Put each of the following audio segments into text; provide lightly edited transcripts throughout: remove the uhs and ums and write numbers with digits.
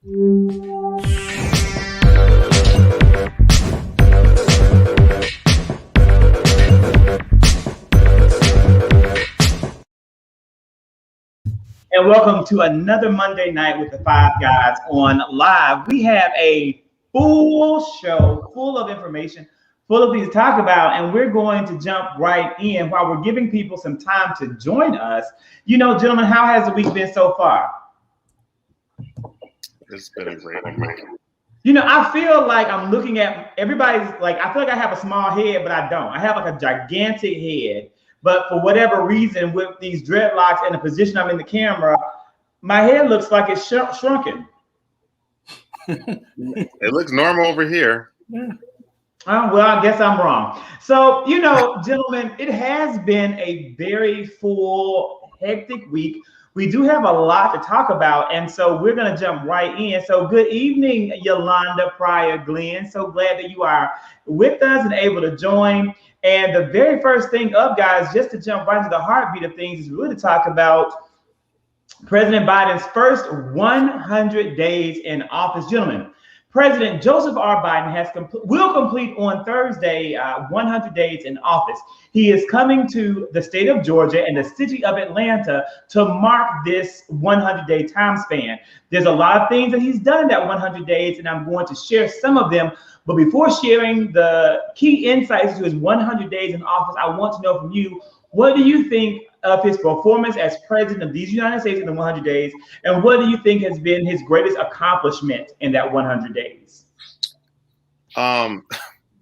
And welcome to another Monday night with the Five Guys on Live. We have a full show, full of information, full of things to talk about, and we're going to jump right in while we're giving people some time to join us. You know, gentlemen, how has the week been so far? It's been a great week. You know, I feel like I'm looking at everybody's, like, I feel like I have a small head, but I don't. I have like a gigantic head. But for whatever reason, with these dreadlocks and the position I'm in the camera, my head looks like it's shrunken. It looks normal over here. Well, I guess I'm wrong. So, you know, gentlemen, it has been a very full, hectic week. We do have a lot to talk about, and so we're going to jump right in. So good evening, Yolanda Pryor Glenn. So glad that you are with us and able to join. And the very first thing up, guys, just to jump right into the heartbeat of things, is really to talk about President Biden's first 100 days in office. Gentlemen, President Joseph R. Biden will complete on Thursday 100 days in office. He is coming to the state of Georgia and the city of Atlanta to mark this 100-day time span. There's a lot of things that he's done in that 100 days, and I'm going to share some of them. But before sharing the key insights to his 100 days in office, I want to know from you, what do you think of his performance as president of these United States in the 100 days? And what do you think has been his greatest accomplishment in that 100 days?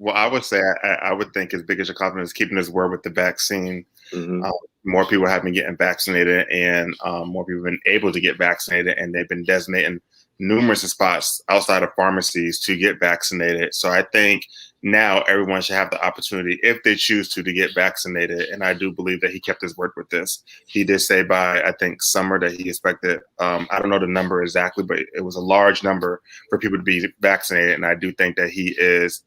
Well, I would say I would think his biggest accomplishment is keeping his word with the vaccine. Mm-hmm. More people have been getting vaccinated, and more people have been able to get vaccinated, and they've been designating numerous spots outside of pharmacies to get vaccinated. So I think now everyone should have the opportunity, if they choose to get vaccinated. And I do believe that he kept his word with this. He did say by, I think, summer that he expected, I don't know the number exactly, but it was a large number for people to be vaccinated. And I do think that he is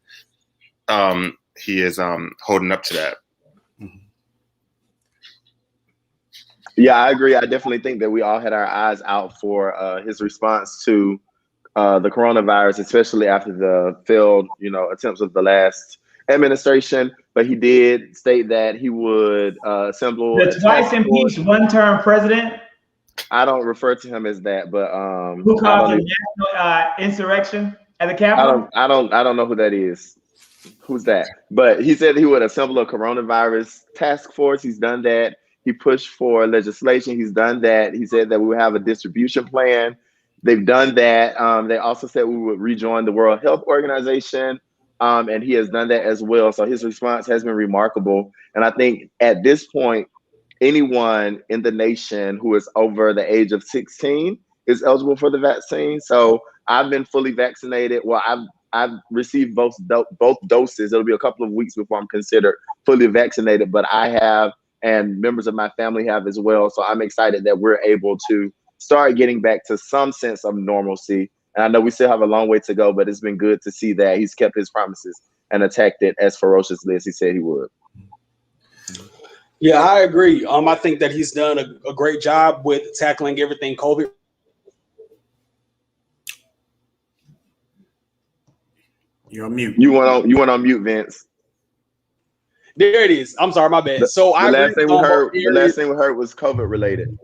holding up to that. Yeah, I agree. I definitely think that we all had our eyes out for his response to the coronavirus, especially after the failed, attempts of the last administration. But he did state that he would assemble the twice impeached one-term president. I don't refer to him as that, but who caused a national insurrection at the Capitol? I don't know who that is. Who's that? But he said he would assemble a coronavirus task force. He's done that. He pushed for legislation. He's done that. He said that we would have a distribution plan. They've done that. They also said we would rejoin the World Health Organization, and he has done that as well. So his response has been remarkable. And I think at this point, anyone in the nation who is over the age of 16 is eligible for the vaccine. So I've been fully vaccinated. Well, I've received both doses. It'll be a couple of weeks before I'm considered fully vaccinated, but I have, and members of my family have as well. So I'm excited that we're able to start getting back to some sense of normalcy. And I know we still have a long way to go, but it's been good to see that he's kept his promises and attacked it as ferociously as he said he would. Yeah, I agree. I think that he's done a great job with tackling everything COVID. You're on mute. You went on mute, Vince. There it is. I'm sorry, my bad. The last thing we heard was COVID related.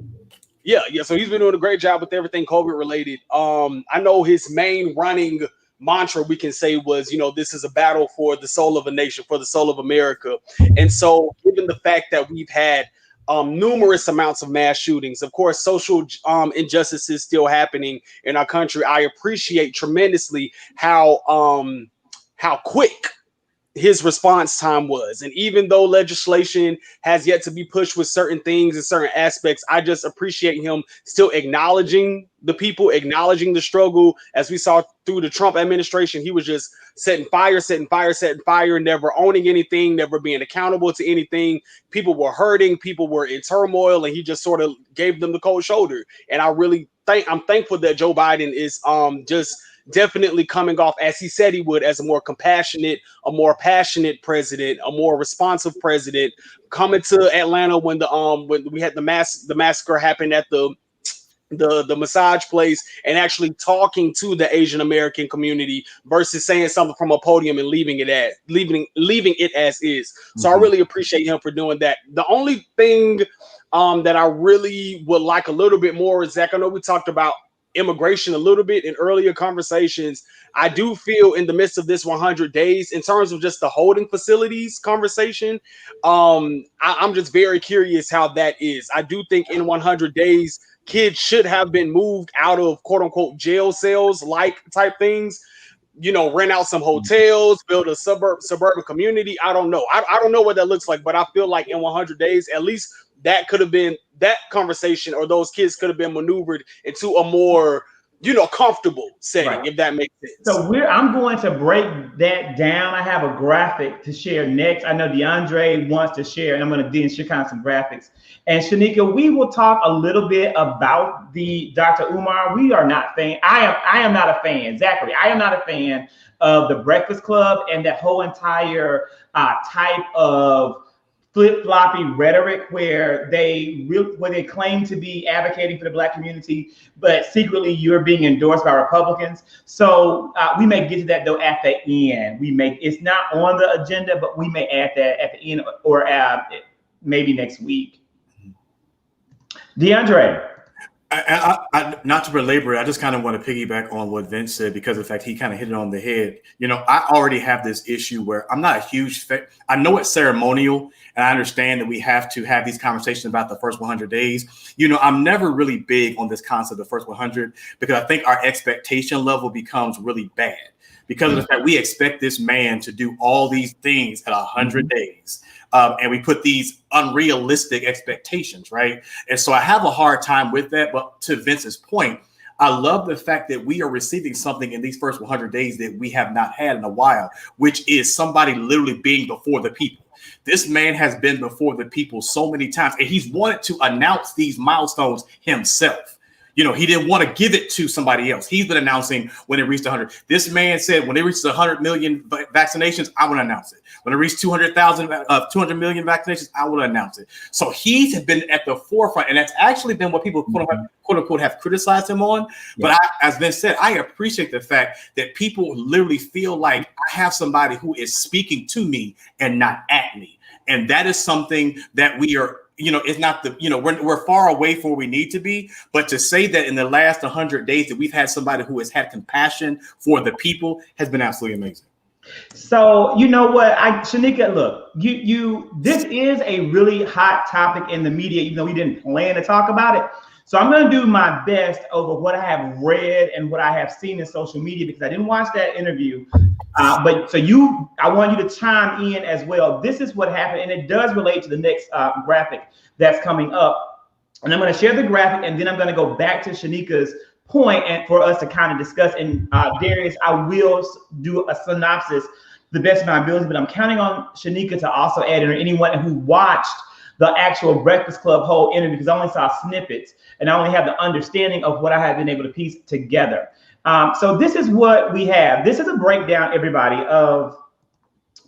Yeah. So he's been doing a great job with everything COVID related. I know his main running mantra, we can say, was, this is a battle for the soul of a nation, for the soul of America. And so given the fact that we've had numerous amounts of mass shootings, of course, social injustices still happening in our country, I appreciate tremendously how quick his response time was. And even though legislation has yet to be pushed with certain things and certain aspects, I just appreciate him still acknowledging the people, acknowledging the struggle. As we saw through the Trump administration, he was just setting fire, never owning anything, never being accountable to anything. People were hurting, people were in turmoil, and he just sort of gave them the cold shoulder. And I'm thankful that Joe Biden is just definitely coming off, as he said he would, as a more compassionate, a more passionate president, a more responsive president, coming to Atlanta when we had the massacre happen at the the massage place and actually talking to the Asian American community versus saying something from a podium and leaving it as is. So I really appreciate him for doing that. The only thing that I really would like a little bit more is, Zach, I know we talked about immigration a little bit in earlier conversations. I do feel in the midst of this 100 days, in terms of just the holding facilities conversation, I'm just very curious how that is. I do think in 100 days, kids should have been moved out of quote unquote jail cells like type things, rent out some hotels, build a suburban community. I don't know. I don't know what that looks like, but I feel like in 100 days, at least that could have been, that conversation or those kids could have been maneuvered into a more, comfortable setting, right, if that makes sense. So I'm going to break that down. I have a graphic to share next. I know DeAndre wants to share, and I'm going to then share kind of some graphics. And Shanika, we will talk a little bit about the Dr. Umar. We are not fan. I am not a fan. Zachary, I am not a fan of the Breakfast Club and that whole entire type of flip-floppy rhetoric where they claim to be advocating for the Black community, but secretly you're being endorsed by Republicans. So we may get to that though at the end. It's not on the agenda, but we may add that at the end or maybe next week. DeAndre. I not to belabor it, I just kind of want to piggyback on what Vince said, because in fact he kind of hit it on the head. I already have this issue where I'm not a huge fan. I know it's ceremonial, and I understand that we have to have these conversations about the first 100 days. I'm never really big on this concept of the first 100 because I think our expectation level becomes really bad because of the fact we expect this man to do all these things at 100 days. And we put these unrealistic expectations, right? And so I have a hard time with that. But to Vince's point, I love the fact that we are receiving something in these first 100 days that we have not had in a while, which is somebody literally being before the people. This man has been before the people so many times, and he's wanted to announce these milestones himself. He didn't want to give it to somebody else. He's been announcing when it reached 100. This man said, when it reaches 100 million vaccinations, I will announce it. When it reaches 200 million vaccinations, I will announce it. So he's been at the forefront, and that's actually been what people quote unquote have criticized him on. Yeah. But as Vince said, I appreciate the fact that people literally feel like I have somebody who is speaking to me and not at me. And that is something that we are, it's not we're far away from where we need to be, but to say that in the last 100 days that we've had somebody who has had compassion for the people has been absolutely amazing. So you know what, Shanika, look, this is a really hot topic in the media, even though we didn't plan to talk about it. So I'm going to do my best over what I have read and what I have seen in social media, because I didn't watch that interview. I want you to chime in as well. This is what happened, and it does relate to the next graphic that's coming up. And I'm going to share the graphic, and then I'm going to go back to Shanika's point and for us to kind of discuss. And Darius, I will do a synopsis the best of my ability, but I'm counting on Shanika to also add in, or anyone who watched the actual Breakfast Club whole interview, because I only saw snippets and I only have the understanding of what I have been able to piece together. So this is what we have. This is a breakdown, everybody, of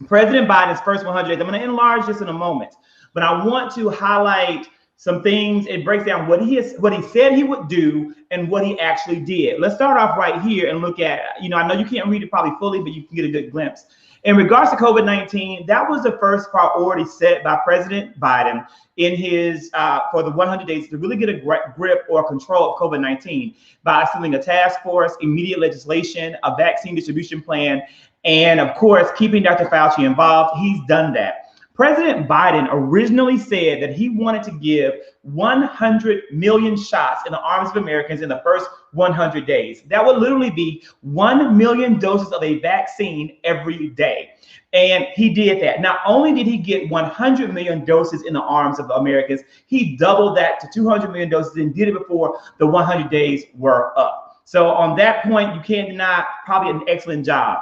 President Biden's first 100 days. I'm going to enlarge this in a moment, but I want to highlight some things. It breaks down what he said he would do and what he actually did. Let's start off right here and look at, I know you can't read it probably fully, but you can get a good glimpse. In regards to COVID-19, that was the first priority set by President Biden in his for the 100 days to really get a grip or control of COVID-19 by assembling a task force, immediate legislation, a vaccine distribution plan, and of course, keeping Dr. Fauci involved. He's done that. President Biden originally said that he wanted to give 100 million shots in the arms of Americans in the first 100 days. That would literally be 1 million doses of a vaccine every day. And he did that. Not only did he get 100 million doses in the arms of Americans, he doubled that to 200 million doses and did it before the 100 days were up. So on that point, you can't deny probably an excellent job.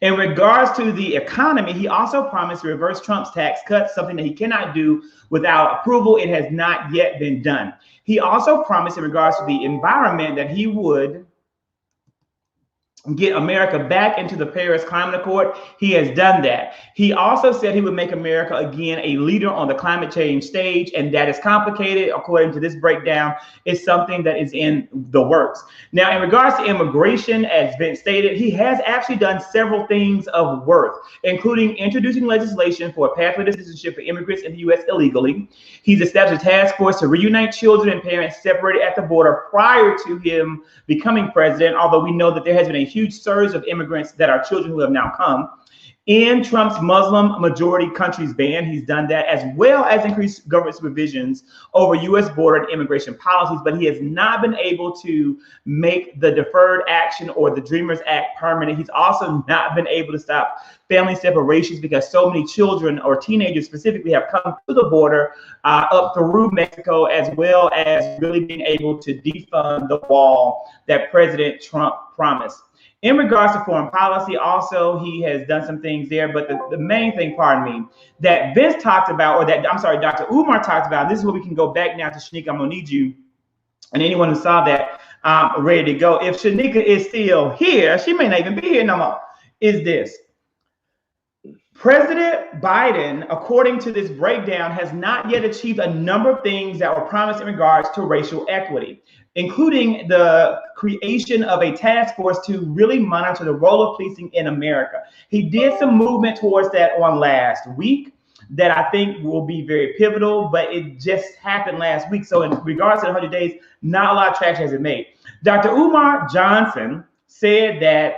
In regards to the economy, he also promised to reverse Trump's tax cuts, something that he cannot do without approval. It has not yet been done. He also promised in regards to the environment that he would get America back into the Paris Climate Accord. He has done that. He also said he would make America again a leader on the climate change stage, and that is complicated. According to this breakdown, it's something that is in the works. Now, in regards to immigration, as Vince stated, he has actually done several things of worth, including introducing legislation for a pathway to citizenship for immigrants in the U.S. illegally. He's established a task force to reunite children and parents separated at the border prior to him becoming president, although we know that there has been a huge surge of immigrants that are children who have now come. In Trump's Muslim majority countries ban, he's done that, as well as increased government supervisions over U.S. border and immigration policies, but he has not been able to make the Deferred Action or the Dreamers Act permanent. He's also not been able to stop family separations because so many children, or teenagers specifically, have come to the border up through Mexico, as well as really being able to defund the wall that President Trump promised. In regards to foreign policy, also, he has done some things there. But the main thing, pardon me, that Vince talked about, or that, I'm sorry, Dr. Umar talked about, this is where we can go back now to Shanika. I'm going to need you and anyone who saw that ready to go. If Shanika is still here, she may not even be here no more, is this. President Biden, according to this breakdown, has not yet achieved a number of things that were promised in regards to racial equity, including the creation of a task force to really monitor the role of policing in America. He did some movement towards that on last week that I think will be very pivotal, but it just happened last week. So in regards to the 100 days, not a lot of traction has been made. Dr. Umar Johnson said that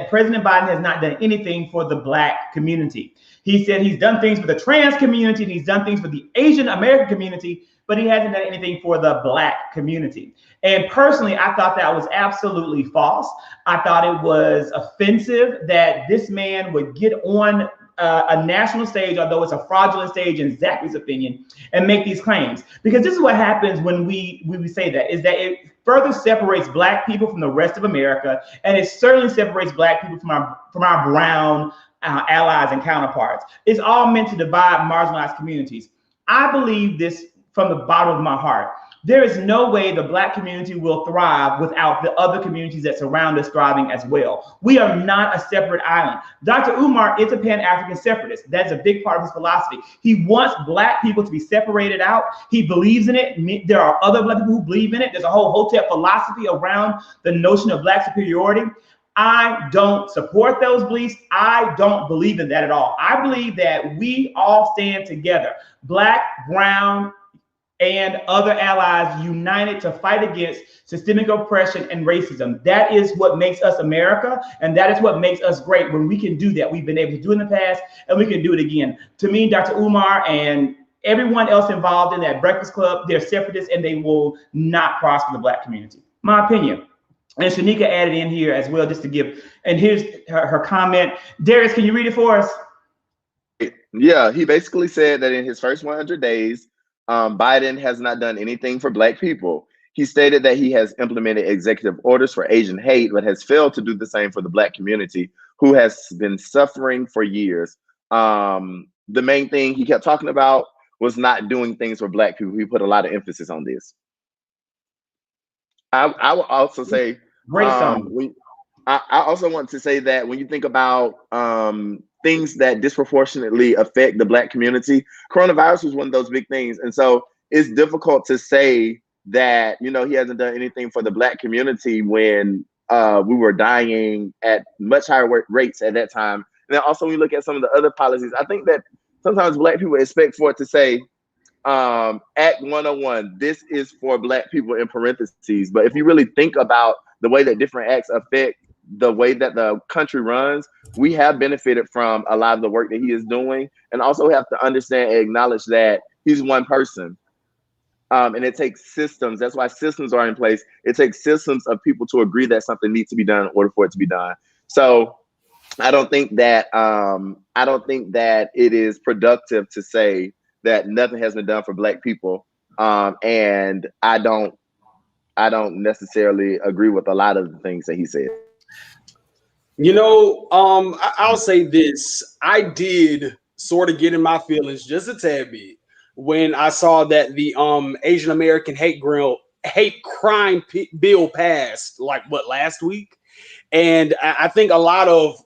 President Biden has not done anything for the Black community. He said he's done things for the trans community, and he's done things for the Asian American community, but he hasn't done anything for the Black community. And personally, I thought that was absolutely false. I thought it was offensive that this man would get on a national stage, although it's a fraudulent stage in Zachary's opinion, and make these claims. Because this is what happens when we say that, is that it further separates Black people from the rest of America, and it certainly separates Black people from our brown allies and counterparts. It's all meant to divide marginalized communities. I believe this from the bottom of my heart. There is no way the Black community will thrive without the other communities that surround us thriving as well. We are not a separate island. Dr. Umar is a Pan-African separatist. That's a big part of his philosophy. He wants Black people to be separated out. He believes in it. There are other Black people who believe in it. There's a whole Hotep philosophy around the notion of Black superiority. I don't support those beliefs. I don't believe in that at all. I believe that we all stand together, Black, brown, and other allies, united to fight against systemic oppression and racism. That is what makes us America, and that is what makes us great. When we can do that, we've been able to do in the past, and we can do it again. To me, Dr. Umar and everyone else involved in that Breakfast Club, they're separatists, and they will not prosper the Black community. My opinion. And Shanika added in here as well, just to give, and here's her comment. Darius, can you read it for us? Yeah, he basically said that in his first 100 days, Biden has not done anything for Black people. He stated that he has implemented executive orders for Asian hate, but has failed to do the same for the Black community, who has been suffering for years. The main thing he kept talking about was not doing things for Black people. He put a lot of emphasis on this. I will also say, I also want to say that when you think about things that disproportionately affect the Black community, coronavirus was one of those big things. And so it's difficult to say that, you know, he hasn't done anything for the Black community when we were dying at much higher rates at that time. And then also when you look at some of the other policies, I think that sometimes Black people expect for it to say, Act 101, this is for Black people in parentheses. But if you really think about the way that different acts affect the way that the country runs, we have benefited from a lot of the work that he is doing, and also have to understand and acknowledge that he's one person. And it takes systems. That's why systems are in place. It takes systems of people to agree that something needs to be done in order for it to be done. So I don't think that it is productive to say that nothing has been done for Black people. And I don't necessarily agree with a lot of the things that he said. You know, I'll say this. I did sort of get in my feelings just a tad bit when I saw that the Asian American hate hate crime bill passed like last week. And I think a lot of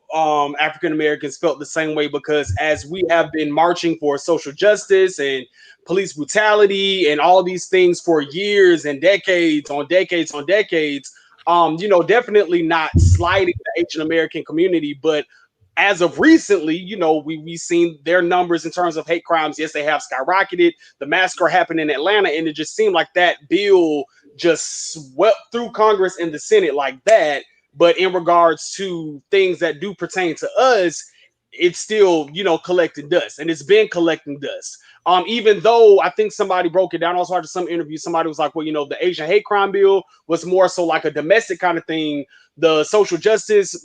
African Americans felt the same way, because as we have been marching for social justice and police brutality and all these things for years and decades on decades on decades, definitely not slighting the Asian American community, but as of recently, we've seen their numbers in terms of hate crimes. Yes, they have skyrocketed. The massacre happened in Atlanta, and it just seemed like that bill just swept through Congress and the Senate like that. But in regards to things that do pertain to us, it's still, collecting dust, and it's been collecting dust. Even though I think somebody broke it down, also after some interview, somebody was like, well, the Asian hate crime bill was more so like a domestic kind of thing. The social justice,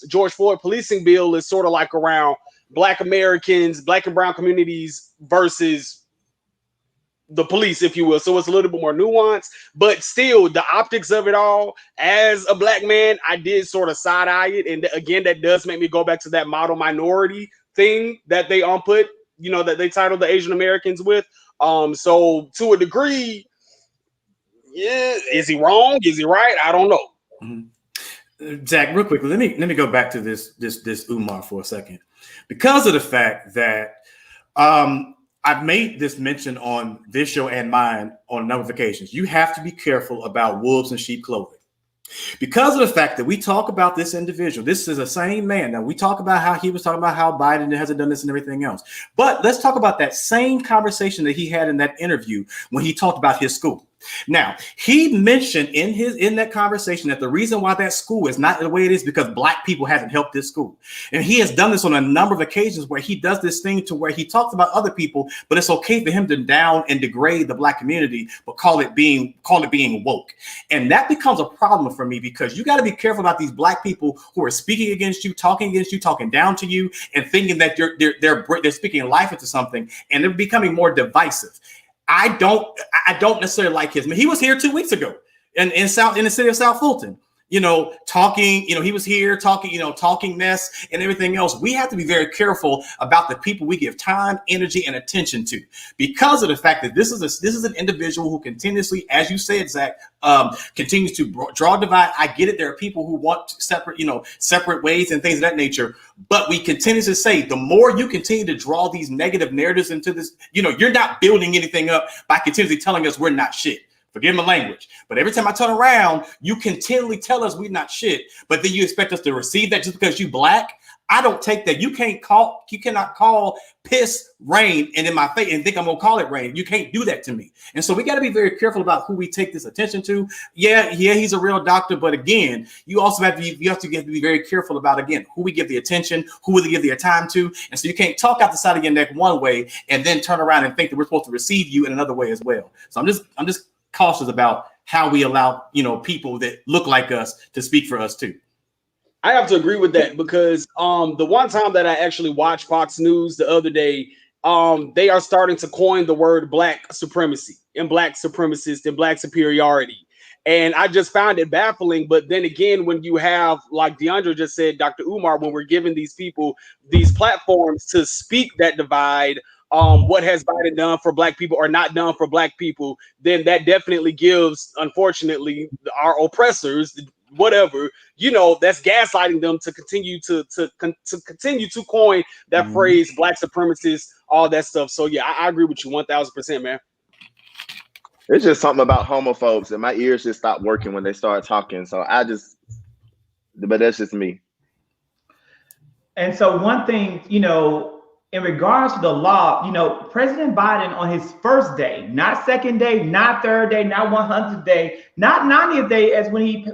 George Floyd policing bill is sort of like around Black Americans, Black and brown communities versus the police, if you will. So it's a little bit more nuanced, but still the optics of it all, as a Black man, I did sort of side eye it. And again, that does make me go back to that model minority thing that they put, that they titled the Asian Americans with. So to a degree, yeah, is he wrong? Is he right? I don't know. Mm-hmm. Zach, real quickly, let me go back to this Umar for a second, because of the fact that I've made this mention on this show and mine on a number of occasions. You have to be careful about wolves in sheep clothing, because of the fact that we talk about this individual. This is the same man. Now, we talk about how he was talking about how Biden hasn't done this and everything else. But let's talk about that same conversation that he had in that interview when he talked about his school. Now, he mentioned in that conversation that the reason why that school is not the way it is because Black people haven't helped this school. And he has done this on a number of occasions where he does this thing to where he talks about other people, but it's okay for him to down and degrade the Black community, but call it being woke. And that becomes a problem for me, because you got to be careful about these Black people who are speaking against you, talking down to you, and thinking that they're speaking life into something, and they're becoming more divisive. I don't necessarily like his. I mean, he was here 2 weeks ago in the city of South Fulton, talking, he was here talking mess and everything else. We have to be very careful about the people we give time, energy, and attention to, because of the fact that this is an individual who continuously, as you said, Zach, continues to draw a divide. I get it. There are people who want separate ways and things of that nature. But we continue to say, the more you continue to draw these negative narratives into this, you're not building anything up by continuously telling us we're not shit. Forgive my language. But every time I turn around, you continually tell us we're not shit. But then you expect us to receive that just because you Black. I don't take that. You cannot call piss rain and in my face and think I'm gonna call it rain. You can't do that to me. And so we got to be very careful about who we take this attention to. Yeah, he's a real doctor, but again, you also have to be very careful about, again, who we give the attention, who we give the time to. And so you can't talk out the side of your neck one way and then turn around and think that we're supposed to receive you in another way as well. So I'm just cautious about how we allow people that look like us to speak for us too. I have to agree with that, because the one time that I actually watched Fox News the other day, they are starting to coin the word Black supremacy and Black supremacist and Black superiority. And I just found it baffling. But then again, when you have, like DeAndre just said, Dr. Umar, when we're giving these people these platforms to speak that divide, what has Biden done for Black people or not done for Black people, then that definitely gives, unfortunately, our oppressors, whatever, that's gaslighting them to continue to continue to coin that phrase, Black supremacist, all that stuff. So yeah, I agree with you 1000%, man. It's just something about homophobes, and my ears just stopped working when they started talking. So but that's just me. And so one thing, in regards to the law, President Biden on his first day, not second day, not third day, not 100th day, not 90th day, as when he,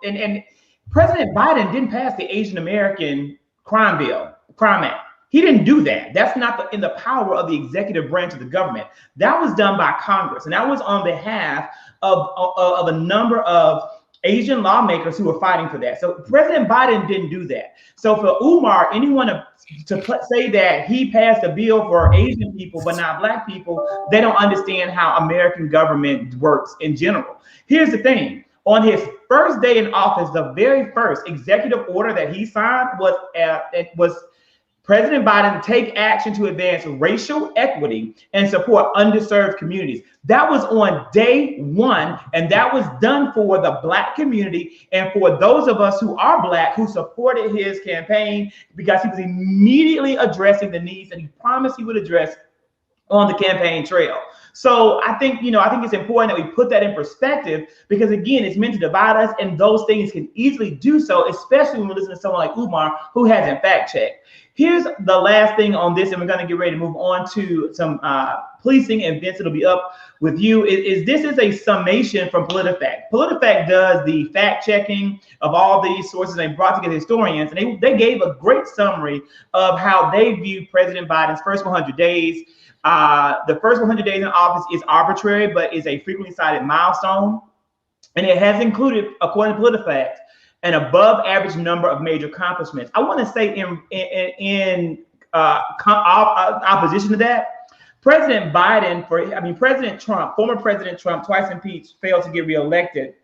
and President Biden didn't pass the Asian American Crime Act. He didn't do that. That's not in the power of the executive branch of the government. That was done by Congress, and that was on behalf of a number of Asian lawmakers who were fighting for that. So President Biden didn't do that. So for Umar, anyone to say that he passed a bill for Asian people but not Black people, they don't understand how American government works in general. Here's the thing. On his first day in office, the very first executive order that he signed was President Biden take action to advance racial equity and support underserved communities. That was on day one, and that was done for the Black community and for those of us who are Black who supported his campaign, because he was immediately addressing the needs that he promised he would address on the campaign trail. So I think it's important that we put that in perspective, because again, it's meant to divide us, and those things can easily do so, especially when we listen to someone like Umar who hasn't fact checked. Here's the last thing on this, and we're going to get ready to move on to some policing, and Vince, it'll be up with you. This is a summation from PolitiFact. PolitiFact does the fact checking of all these sources. They brought together historians, and they gave a great summary of how they view President Biden's first 100 days. The first 100 days in office is arbitrary, but is a frequently cited milestone. And it has included, according to PolitiFact, an above average number of major accomplishments. I want to say in opposition to that, President Trump, former President Trump, twice impeached, failed to get reelected.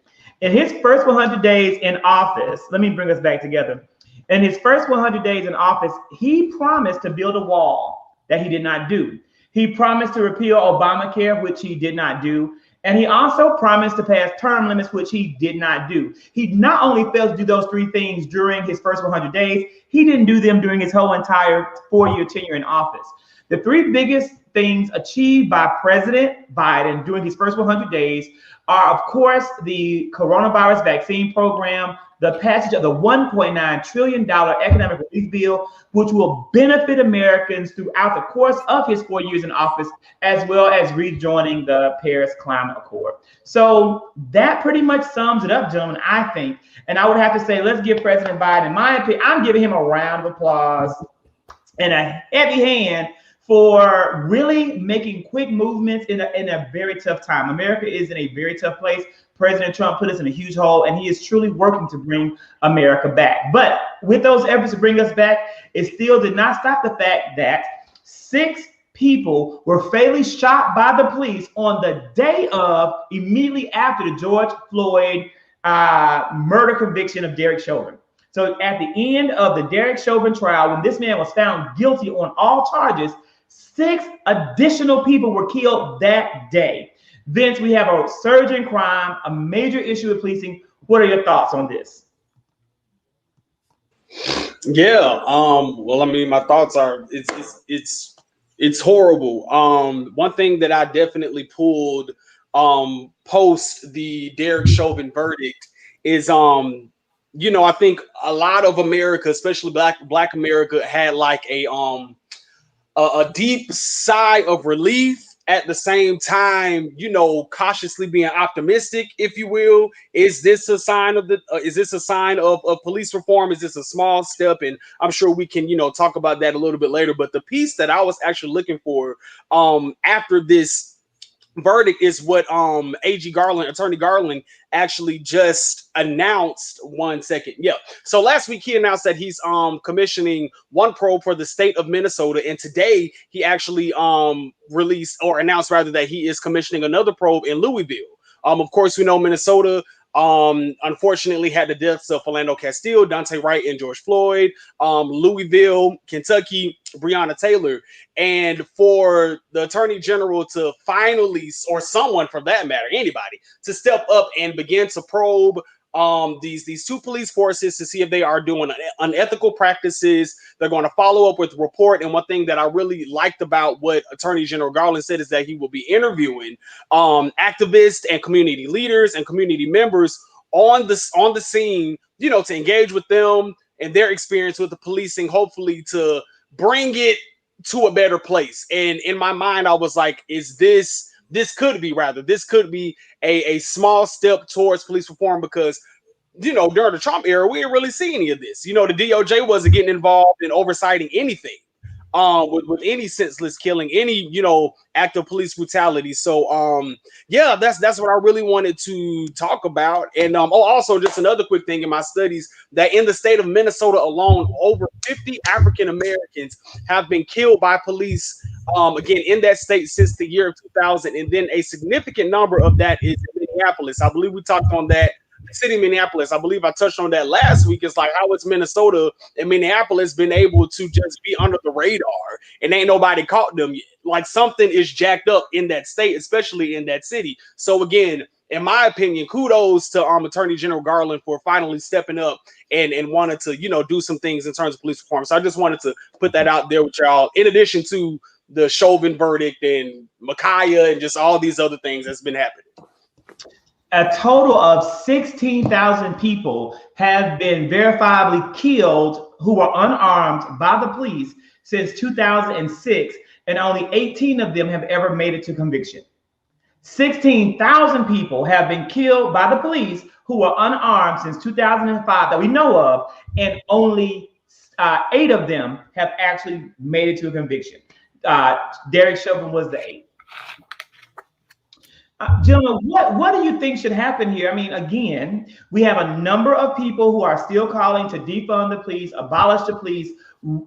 In his first 100 days in office, let me bring us back together. In his first 100 days in office, he promised to build a wall that he did not do. He promised to repeal Obamacare, which he did not do. And he also promised to pass term limits, which he did not do. He not only failed to do those three things during his first 100 days, he didn't do them during his whole entire 4-year tenure in office. The three biggest things achieved by President Biden during his first 100 days are, of course, the coronavirus vaccine program, the passage of the $1.9 trillion economic relief bill, which will benefit Americans throughout the course of his 4 years in office, as well as rejoining the Paris Climate Accord. So that pretty much sums it up, gentlemen, I think. And I would have to say, let's give President Biden, in my opinion, I'm giving him a round of applause and a heavy hand for really making quick movements in a very tough time. America is in a very tough place. President Trump put us in a huge hole, and he is truly working to bring America back. But with those efforts to bring us back, it still did not stop the fact that 6 people were fatally shot by the police on the day of, immediately after the George Floyd murder conviction of Derek Chauvin. So at the end of the Derek Chauvin trial, when this man was found guilty on all charges, 6 additional people were killed that day. Vince, we have a surge in crime, a major issue with policing. What are your thoughts on this? Yeah. Well, I mean, my thoughts are it's horrible. One thing that I definitely pulled post the Derek Chauvin verdict is I think a lot of America, especially Black America, had like a deep sigh of relief. At the same time, cautiously being optimistic, if you will. Is this a sign of police reform? Is this a small step? And I'm sure we can, talk about that a little bit later. But the piece that I was actually looking for after this verdict is what Attorney Garland actually just announced. One second. Yeah. So last week he announced that he's commissioning one probe for the state of Minnesota, and today he actually announced that he is commissioning another probe in Louisville. Of course, we know Minnesota unfortunately had the deaths of Philando Castile, Dante Wright, and George Floyd. Louisville, Kentucky, Breonna Taylor. And for the Attorney General to finally, or someone for that matter, anybody, to step up and begin to probe these 2 police forces to see if they are doing unethical practices. They're going to follow up with a report. And one thing that I really liked about what Attorney General Garland said is that he will be interviewing activists and community leaders and community members on the scene, to engage with them and their experience with the policing, hopefully to bring it to a better place. And in my mind, I was like, this could be a small step towards police reform, because, during the Trump era, we didn't really see any of this. The DOJ wasn't getting involved in oversighting anything with any senseless killing, any, act of police brutality. So, that's what I really wanted to talk about. And also just another quick thing in my studies, that in the state of Minnesota alone, over 50 African Americans have been killed by police again in that state since the year of 2000, and then a significant number of that is in Minneapolis. I believe we talked on that city, Minneapolis, I believe I touched on that last week. It's like how it's Minnesota and Minneapolis been able to just be under the radar and ain't nobody caught them yet. Like something is jacked up in that state, especially in that city. So again, in my opinion, kudos to Attorney General Garland for finally stepping up and wanted to, do some things in terms of police reform. So I just wanted to put that out there with y'all, in addition to the Chauvin verdict and Micaiah and just all these other things that's been happening. A total of 16,000 people have been verifiably killed who were unarmed by the police since 2006, and only 18 of them have ever made it to conviction. 16,000 people have been killed by the police who were unarmed since 2005 that we know of, and only 8 of them have actually made it to a conviction. Derek Chauvin was the 8th. Gentlemen, what do you think should happen here? I mean, again, we have a number of people who are still calling to defund the police, abolish the police.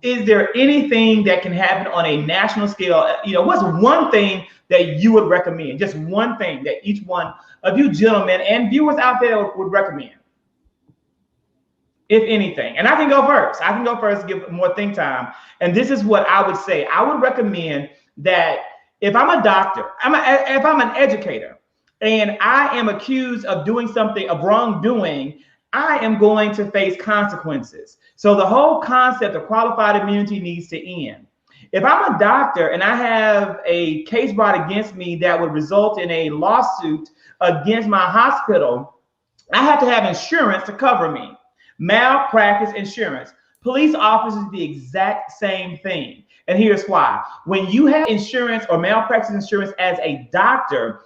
Is there anything that can happen on a national scale? What's one thing that you would recommend? Just one thing that each one of you gentlemen and viewers out there would recommend, if anything. And I can go first, give more think time. And this is what I would say. I would recommend that if I'm a doctor, if I'm an educator, and I am accused of doing something of wrongdoing, I am going to face consequences. So the whole concept of qualified immunity needs to end. If I'm a doctor and I have a case brought against me that would result in a lawsuit against my hospital, I have to have insurance to cover me. Malpractice insurance. Police officers do the exact same thing. And here's why. When you have insurance or malpractice insurance as a doctor,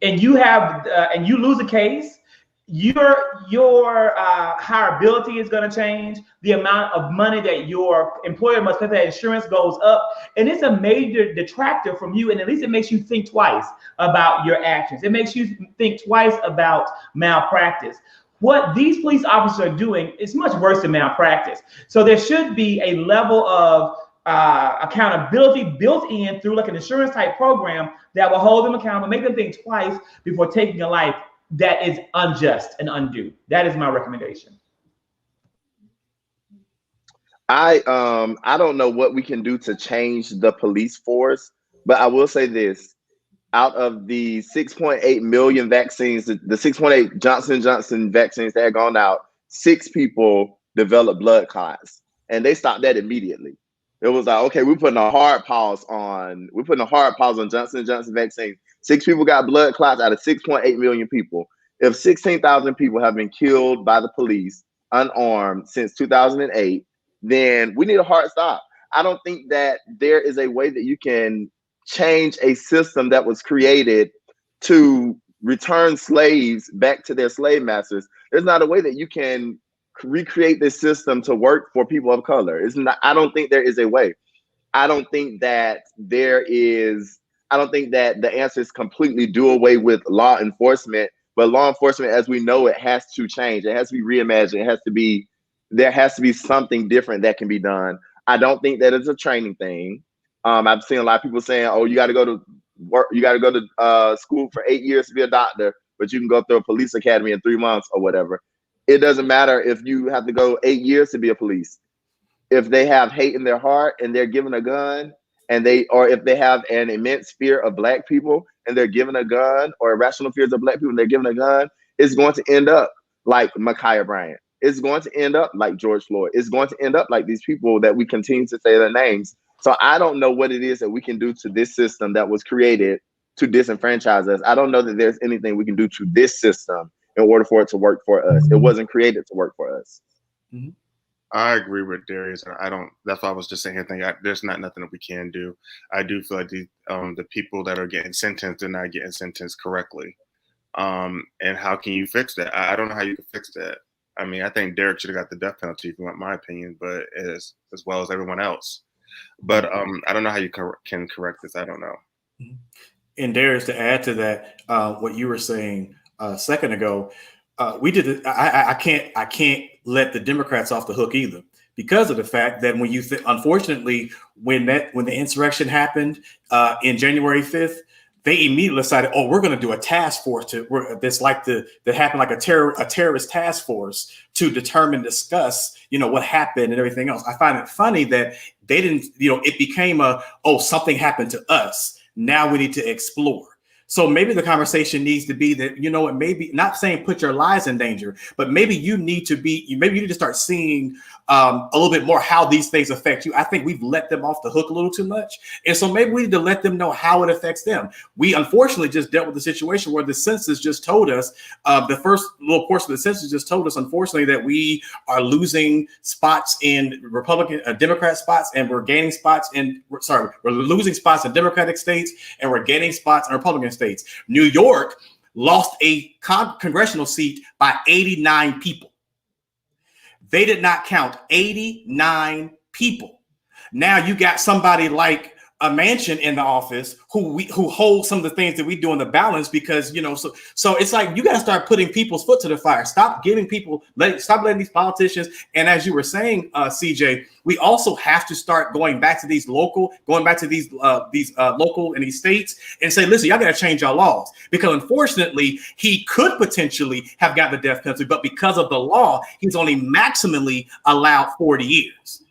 and you have and you lose a case, your hireability is going to change. The amount of money that your employer must pay for that insurance goes up, and it's a major detractor from you. And at least it makes you think twice about your actions. It makes you think twice about malpractice. What these police officers are doing is much worse than malpractice. So there should be a level of accountability built in through like an insurance type program that will hold them accountable, make them think twice before taking a life that is unjust and undue. That is my recommendation. I don't know what we can do to change the police force, but I will say this. Out of the 6.8 million vaccines, the 6.8 Johnson & Johnson vaccines that had gone out, 6 people developed blood clots, and they stopped that immediately. It was like, okay, we're putting a hard pause on Johnson & Johnson vaccine. 6 people got blood clots out of 6.8 million people. If 16,000 people have been killed by the police unarmed since 2008, then we need a hard stop. I don't think that there is a way that you can change a system that was created to return slaves back to their slave masters. There's not a way that you can recreate this system to work for people of color. I don't think there is a way. I don't think that the answer is completely do away with law enforcement, but law enforcement as we know it has to change. It has to be reimagined. There has to be something different that can be done. I don't think that it's a training thing. I've seen a lot of people saying, oh, you got to go to work, you got to go to school for 8 years to be a doctor, but you can go through a police academy in 3 months or whatever. It doesn't matter if you have to go 8 years to be a police. If they have hate in their heart and they're given a gun, or if they have an immense fear of Black people and they're given a gun, or irrational fears of Black people and they're given a gun, it's going to end up like Micaiah Bryant. It's going to end up like George Floyd. It's going to end up like these people that we continue to say their names. So I don't know what it is that we can do to this system that was created to disenfranchise us. I don't know that there's anything we can do to this system in order for it to work for us. It wasn't created to work for us. Mm-hmm. I agree with Darius. That's why I was just saying here. There's not nothing that we can do. I do feel like the people that are getting sentenced are not getting sentenced correctly. And how can you fix that? I don't know how you can fix that. I mean, I think Derek should have got the death penalty, if you want my opinion, but as well as everyone else. But I don't know how you can correct this. I don't know. And Darius, to add to that, what you were saying a second ago, we did it. I can't let the Democrats off the hook either, because of the fact that unfortunately, when the insurrection happened in January 5th, they immediately decided, oh, we're going to do a task force that's like that happened like a terrorist task force to determine, discuss, what happened and everything else. I find it funny that they didn't, it became something happened to us. Now we need to explore. So maybe the conversation needs to be that, maybe not saying put your lives in danger, but maybe you need to start seeing a little bit more how these things affect you. I think we've let them off the hook a little too much. And so maybe we need to let them know how it affects them. We unfortunately just dealt with the situation where the census just told us, the first little portion of the census just told us, unfortunately, that we are losing spots in Democrat spots, and we're gaining spots we're losing spots in Democratic states, and we're gaining spots in Republican states. New York lost a congressional seat by 89 people. They did not count 89 people. Now you got somebody like a Manchin in the office who holds some of the things that we do in the balance, because so it's like you got to start putting people's foot to the fire. Stop letting these politicians. And as you were saying, CJ, we also have to start going back to these local in these states and say, listen, y'all got to change your laws, because unfortunately he could potentially have got the death penalty, but because of the law, he's only maximally allowed 40 years.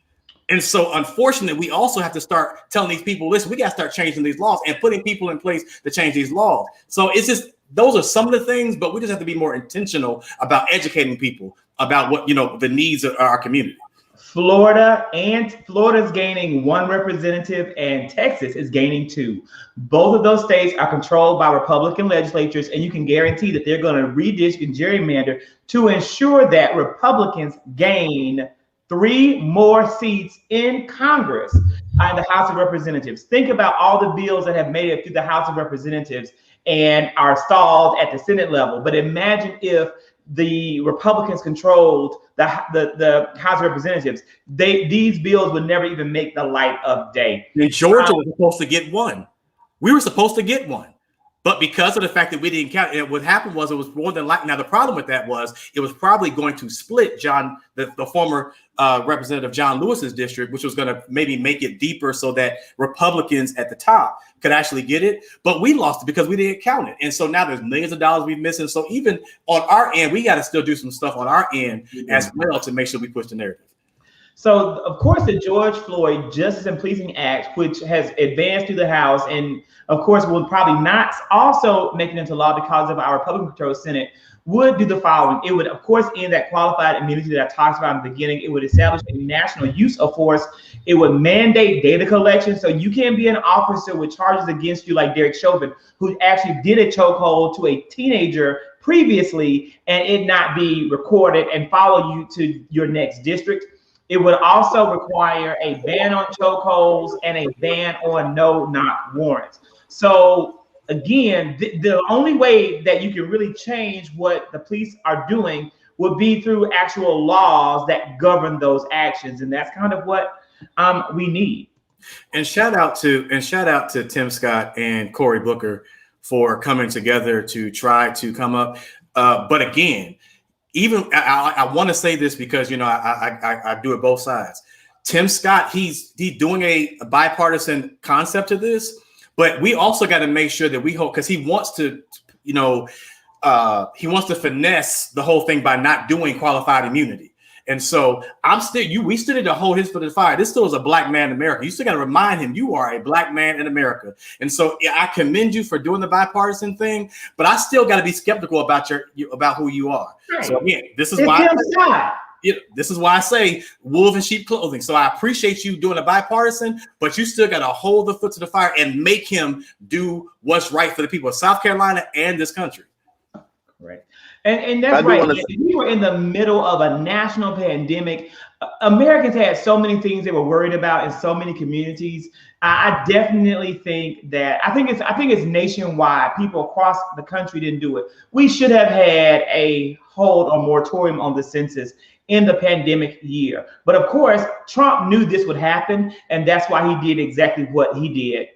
And so, unfortunately, we also have to start telling these people, listen, we got to start changing these laws and putting people in place to change these laws. So it's just, those are some of the things, but we just have to be more intentional about educating people about what, the needs of our community. Florida's gaining one representative, and Texas is gaining 2. Both of those states are controlled by Republican legislatures, and you can guarantee that they're going to redistrict and gerrymander to ensure that Republicans gain 3 more seats in Congress and the House of Representatives. Think about all the bills that have made it through the House of Representatives and are stalled at the Senate level. But imagine if the Republicans controlled the House of Representatives. These bills would never even make the light of day. And Georgia was supposed to get one. We were supposed to get one. But because of the fact that we didn't count, and what happened was it was more than likely. Now, the problem with that was it was probably going to split the former Representative John Lewis's district, which was going to maybe make it deeper so that Republicans at the top could actually get it. But we lost it because we didn't count it. And so now there's millions of dollars we've missed. And so even on our end, we got to still do some stuff on our end as well to make sure we push the narrative. So, of course, the George Floyd Justice and Policing Act, which has advanced through the House and, of course, will probably not also make it into law because of our Republican-controlled Senate, would do the following. It would, of course, end that qualified immunity that I talked about in the beginning. It would establish a national use of force. It would mandate data collection. So you can't be an officer with charges against you like Derek Chauvin, who actually did a chokehold to a teenager previously, and it not be recorded and follow you to your next district. It would also require a ban on chokeholds and a ban on no-knock warrants. So again, the only way that you can really change what the police are doing would be through actual laws that govern those actions, and that's kind of what we need. And shout out to Tim Scott and Cory Booker for coming together to try to come up. But again, even I want to say this because I do it both sides. Tim Scott, he's doing a bipartisan concept to this, but we also got to make sure that we hope, because he wants to finesse the whole thing by not doing qualified immunity. And so we still need to hold his foot to the fire. This still is a black man in America. You still got to remind him you are a black man in America. And so I commend you for doing the bipartisan thing, but I still got to be skeptical about who you are. Right. So again, this is why I say wolf in sheep clothing. So I appreciate you doing a bipartisan, but you still got to hold the foot to the fire and make him do what's right for the people of South Carolina and this country. Right. And that's right. We were in the middle of a national pandemic. Americans had so many things they were worried about in so many communities. I definitely think that I think it's nationwide. People across the country didn't do it. We should have had a hold or moratorium on the census in the pandemic year. But of course, Trump knew this would happen, and that's why he did exactly what he did.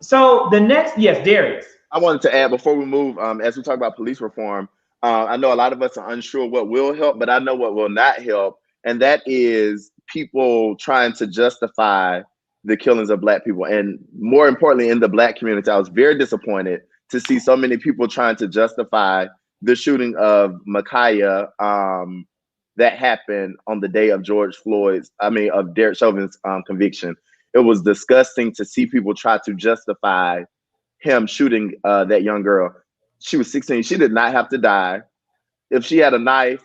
So the next, yes, Darius. I wanted to add before we move, as we talk about police reform, I know a lot of us are unsure what will help, but I know what will not help. And that is people trying to justify the killings of Black people. And more importantly, in the Black community, I was very disappointed to see so many people trying to justify the shooting of Ma'Khia that happened on the day of of Derek Chauvin's conviction. It was disgusting to see people try to justify him shooting that young girl. She was 16. She did not have to die. If she had a knife,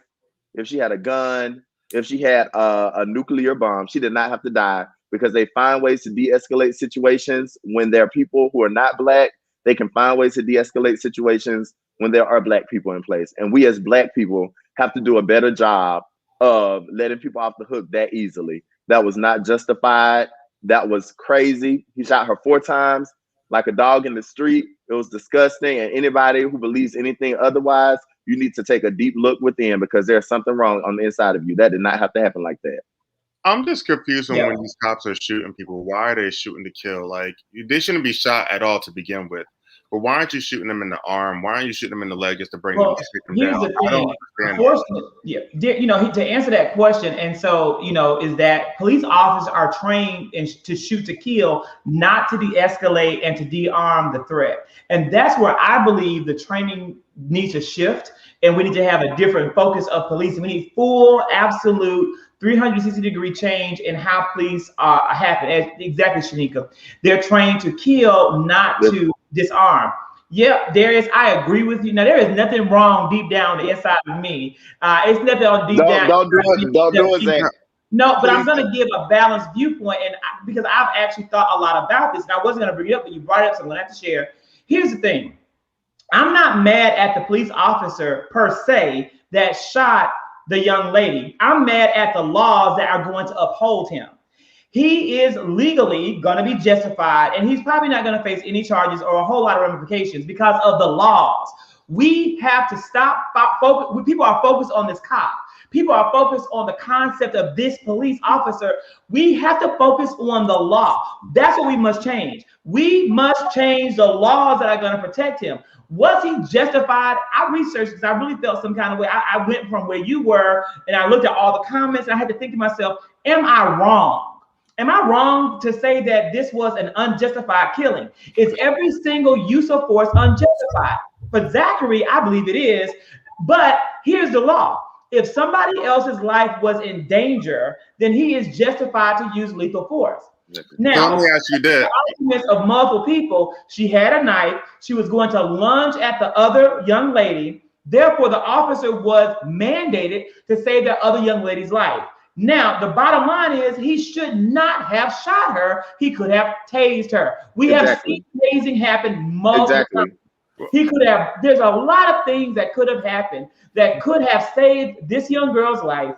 if she had a gun, if she had a nuclear bomb, she did not have to die, because they find ways to de-escalate situations when there are people who are not Black. They can find ways to de-escalate situations when there are Black people in place. And we as Black people have to do a better job of letting people off the hook that easily. That was not justified. That was crazy. He shot her 4 times like a dog in the street. It was disgusting. And anybody who believes anything otherwise, you need to take a deep look within, because there's something wrong on the inside of you. That did not have to happen like that. I'm just confused when these cops are shooting people. Why are they shooting to kill? Like, they shouldn't be shot at all to begin with. But why aren't you shooting them in the arm? Why aren't you shooting them in the leg just to bring them here's down? The thing. Of course, to answer that question, and so, is that police officers are trained to shoot to kill, not to de-escalate and to de-arm the threat. And that's where I believe the training needs to shift, and we need to have a different focus of policing. We need full, absolute 360-degree change in how police happen. Exactly, Shanika. They're trained to kill, not to disarm. Yep, there is. I agree with you. Now, there is nothing wrong deep down the inside of me. It's nothing on deep down. Don't do it, Zach. No, but I'm going to give a balanced viewpoint, and because I've actually thought a lot about this, and I wasn't going to bring it up, but you brought it up, so I'm going to have to share. Here's the thing. I'm not mad at the police officer per se that shot the young lady. I'm mad at the laws that are going to uphold him. He is legally going to be justified, and he's probably not going to face any charges or a whole lot of ramifications because of the laws. We have to stop focus. People are focused on this cop. People are focused on the concept of this police officer. We have to focus on the law. That's what we must change. We must change the laws that are going to protect him. Was he justified? I researched because I really felt some kind of way. I went from where you were, and I looked at all the comments, and I had to think to myself, am I wrong? Am I wrong to say that this was an unjustified killing? Is every single use of force unjustified? For Zachary, I believe it is. But here's the law. If somebody else's life was in danger, then he is justified to use lethal force. Now, let me ask you this. Arguments of multiple people. She had a knife. She was going to lunge at the other young lady. Therefore, the officer was mandated to save that other young lady's life. Now, the bottom line is he should not have shot her. He could have tased her. We have seen tasing happen multiple times. He could have. There's a lot of things that could have happened that could have saved this young girl's life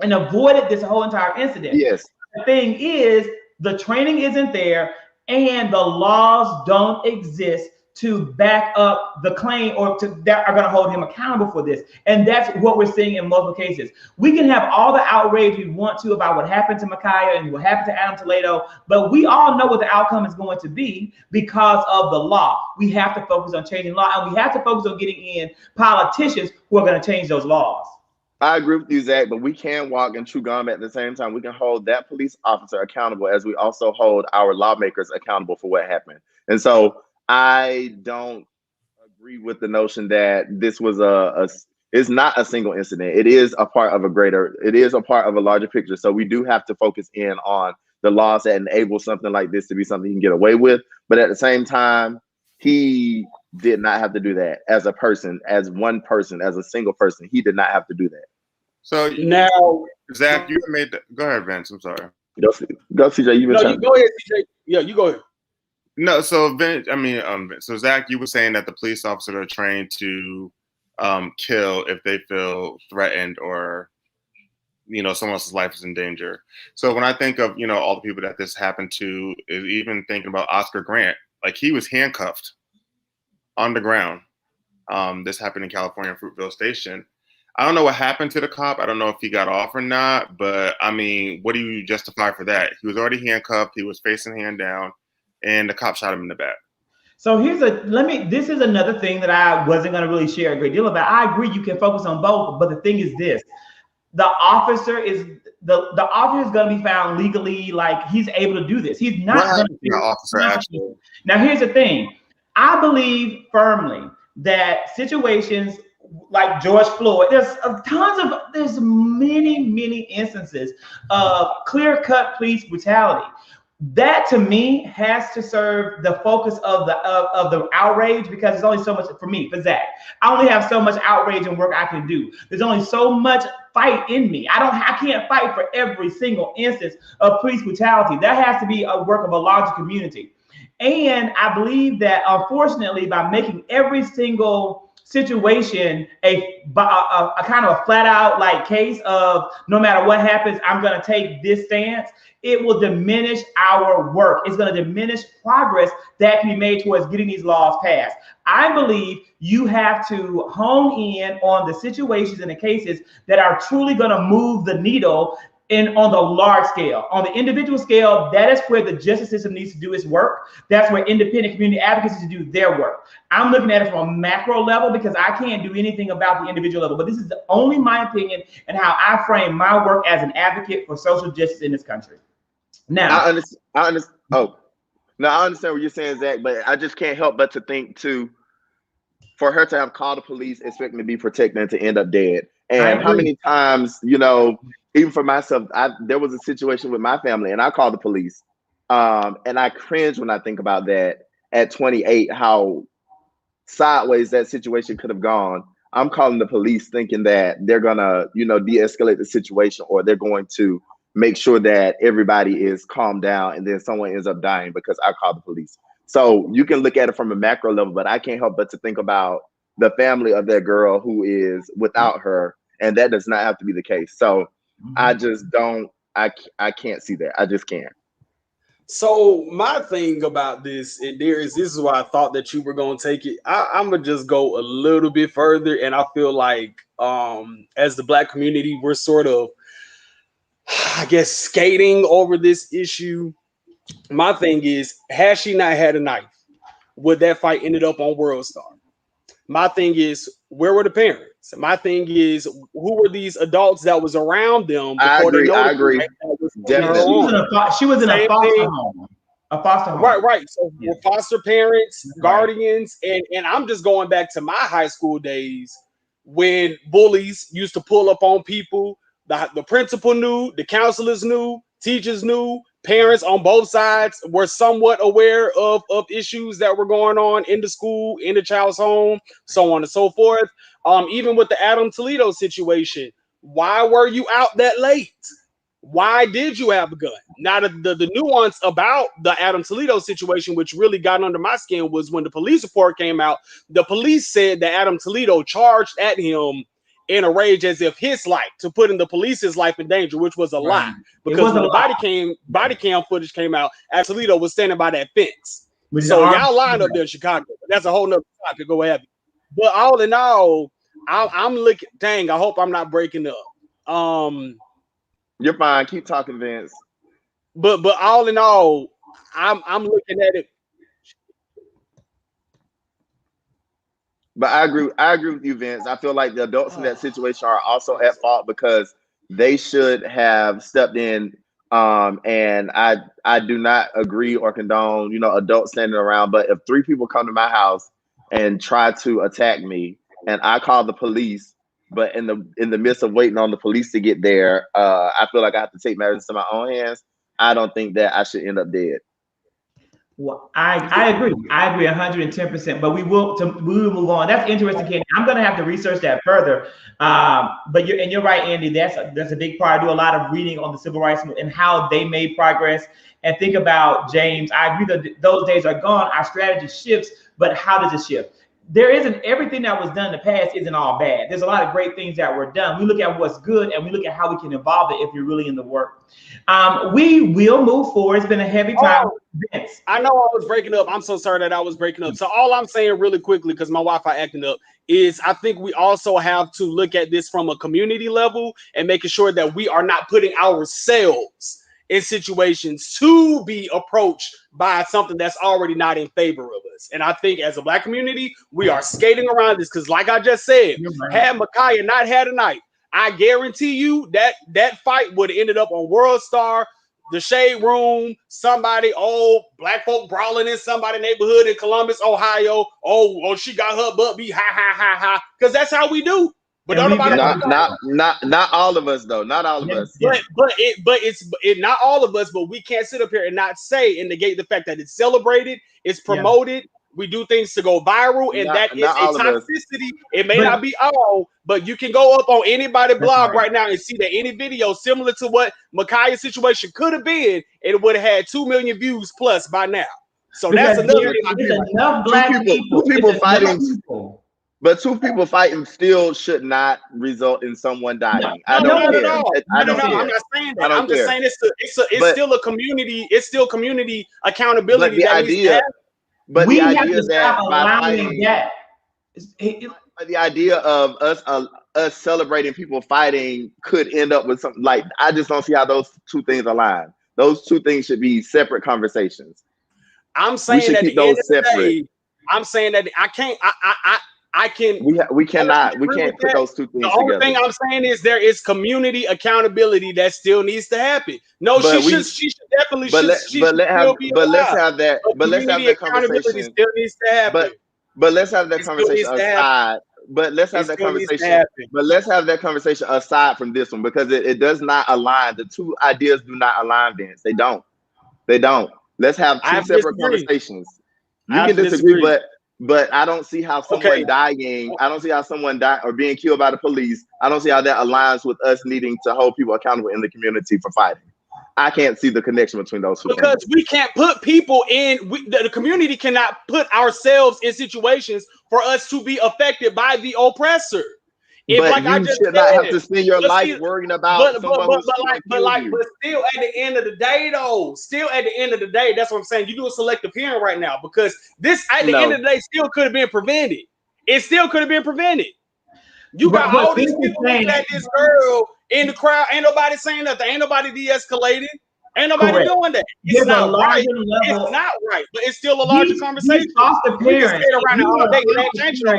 and avoided this whole entire incident. Yes. The thing is, the training isn't there, and the laws don't exist to back up the claim or that are going to hold him accountable for this. And that's what we're seeing in multiple cases. We can have all the outrage we want to about what happened to Ma'Khia and what happened to Adam Toledo, but we all know what the outcome is going to be because of the law. We have to focus on changing law, and we have to focus on getting in politicians who are going to change those laws. I agree with you, Zach, but we can walk and chew gum at the same time. We can hold that police officer accountable as we also hold our lawmakers accountable for what happened. And so I don't agree with the notion that this was it's not a single incident. It is a part of a larger picture. So we do have to focus in on the laws that enable something like this to be something you can get away with. But at the same time, he did not have to do that as a person, as one person, as a single person. He did not have to do that. So now, Zach, you made that. Go ahead, Vince. I'm sorry. Go CJ. You go ahead, CJ. Yeah, you go ahead. No, so Vince, so Zach, you were saying that the police officers are trained to kill if they feel threatened or, someone else's life is in danger. So when I think of, all the people that this happened to, is even thinking about Oscar Grant, like he was handcuffed on the ground. This happened in California, Fruitville Station. I don't know what happened to the cop. I don't know if he got off or not, but what do you justify for that? He was already handcuffed. He was facing hand down, and the cop shot him in the back. So this is another thing that I wasn't going to really share a great deal about. I agree you can focus on both, but the thing is this. the officer is the officer is going to be found legally, like he's able to do this. He's not going to be the officer actually. Now, here's the thing. I believe firmly that situations like George Floyd, there's many instances of clear-cut police brutality. That to me has to serve the focus of the outrage, because there's only so much for me, for Zach. I only have so much outrage and work I can do. There's only so much fight in me. I can't fight for every single instance of police brutality. That has to be a work of a larger community. And I believe that unfortunately, by making every single situation a kind of a flat out like case of no matter what happens, I'm going to take this stance, it will diminish our work. It's going to diminish progress that can be made towards getting these laws passed. I believe you have to hone in on the situations and the cases that are truly going to move the needle on the large scale. On the individual scale, that is where the justice system needs to do its work. That's where independent community advocates need to do their work. I'm looking at it from a macro level because I can't do anything about the individual level, but this is only my opinion and how I frame my work as an advocate for social justice in this country. Now, I understand. Oh, no, I understand what you're saying, Zach, but I just can't help but to think too, for her to have called the police expecting to be protected and to end up dead. And how many times, even for myself, there was a situation with my family and I called the police. And I cringe when I think about that at 28, how sideways that situation could have gone. I'm calling the police thinking that they're gonna, de-escalate the situation, or they're going to make sure that everybody is calmed down, and then someone ends up dying because I called the police. So you can look at it from a macro level, but I can't help but to think about the family of that girl who is without her, and that does not have to be the case. So I just don't, I can't see that. I just can't. So my thing about this, and this is why I thought that you were going to take it. I'm going to just go a little bit further, and I feel like as the Black community, we're sort of, I guess, skating over this issue. My thing is, had she not had a knife, would that fight ended up on World Star? My thing is, where were the parents? My thing is, who were these adults that was around them? I agree. Definitely. She was in a foster home. A foster home. Right. So foster parents, guardians, and I'm just going back to my high school days when bullies used to pull up on people. The principal knew, the counselors knew, teachers knew, parents on both sides were somewhat aware of issues that were going on in the school, in the child's home, so on and so forth. Even with the Adam Toledo situation, why were you out that late? Why did you have a gun? Now, the nuance about the Adam Toledo situation, which really got under my skin, was when the police report came out, the police said that Adam Toledo charged at him in a rage as if his life, to putting the police's life in danger, which was a lie. Because when the body cam footage came out, Toledo was standing by that fence. So y'all lined up there in Chicago. That's a whole nother topic. Go ahead. But all in all, I'm looking. Dang, I hope I'm not breaking up. You're fine. Keep talking, Vince. But all in all, I'm looking at it. But I agree with you, Vince. I feel like the adults in that situation are also at fault because they should have stepped in. And I do not agree or condone, adults standing around. But if 3 people come to my house and try to attack me, and I call the police, but in the midst of waiting on the police to get there, I feel like I have to take matters into my own hands. I don't think that I should end up dead. Well, I agree. I agree 110%. But we will move on. That's interesting, Kandi. I'm going to have to research that further. But you're right, Andy. That's a big part. I do a lot of reading on the civil rights movement and how they made progress. And think about James. I agree that those days are gone. Our strategy shifts, but how does it shift? There isn't everything that was done in the past isn't all bad. There's a lot of great things that were done. We look at what's good and we look at how we can evolve it if you're really in the work. We will move forward. It's been a heavy time. I know I was breaking up. I'm so sorry that I was breaking up. So all I'm saying really quickly, because my Wi-Fi acting up, is I think we also have to look at this from a community level and making sure that we are not putting ourselves in situations to be approached by something that's already not in favor of us. And I think as a Black community, we are skating around this because like I just said, had Micaiah not had a knife, I guarantee you that fight would have ended up on World Star, the Shade Room, somebody, black folk brawling in somebody's neighborhood in Columbus, Ohio. Oh, she got her butt beat, ha. Because that's how we do. But don't nobody not all of us though. Not all of us. But it's not all of us, but we can't sit up here and not say and negate the fact that it's celebrated, it's promoted. We do things to go viral, and that is a toxicity. It may not be all, but you can go up on anybody's blog right now and see that any video similar to what Ma'Khia's situation could have been, it would have had 2 million views plus by now. So that's another. Enough black two people fighting. But two people fighting still should not result in someone dying. I don't care. I'm not saying that. I'm just saying it's still a community. It's still community accountability. But the idea that the idea of us celebrating people fighting could end up with something like, I just don't see how those two things align. Those two things should be separate conversations. I'm saying that keep those separate. I'm saying that we can't put those two things together. The only thing I'm saying is there is community accountability that still needs to happen. No, she should definitely. Let's have that conversation. Still needs to happen. But let's have that conversation aside. But let's have that conversation. But let's have that conversation aside from this one, because it does not align. The two ideas do not align, Vince. They don't. Let's have two separate conversations. You can disagree, but I don't see how someone dying, I don't see how someone dying or being killed by the police, I don't see how that aligns with us needing to hold people accountable in the community for fighting. I can't see the connection between those two because things. We can't put people in, the community cannot put ourselves in situations for us to be affected by the oppressor. If, but you should not have to spend your life worrying about someone but still at the end of the day, that's what I'm saying. You do a selective hearing right now because this at the end of the day still could have been prevented. It still could have been prevented. You got all these people looking at this girl in the crowd. Ain't nobody saying nothing. Ain't nobody de-escalating. Ain't nobody doing that. It's not right. It's not right, but it's still a larger conversation.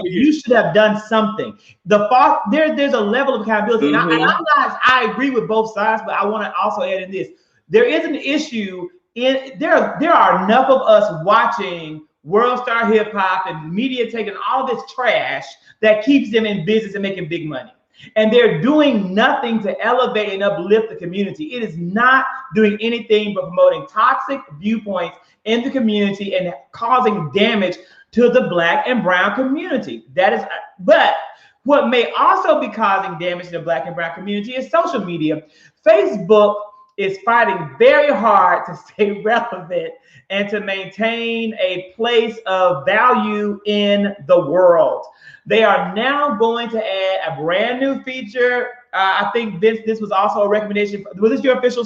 You should have done something. There's a level of accountability. And I agree with both sides, but I want to also add in this. There is an issue there are enough of us watching World Star Hip Hop and media taking all this trash that keeps them in business and making big money. And they're doing nothing to elevate and uplift the community. It is not doing anything but promoting toxic viewpoints in the community and causing damage to the Black and brown community. But what may also be causing damage to the Black and brown community is social media. Facebook is fighting very hard to stay relevant and to maintain a place of value in the world. They are now going to add a brand new feature. I think this was also a recommendation. Was this your official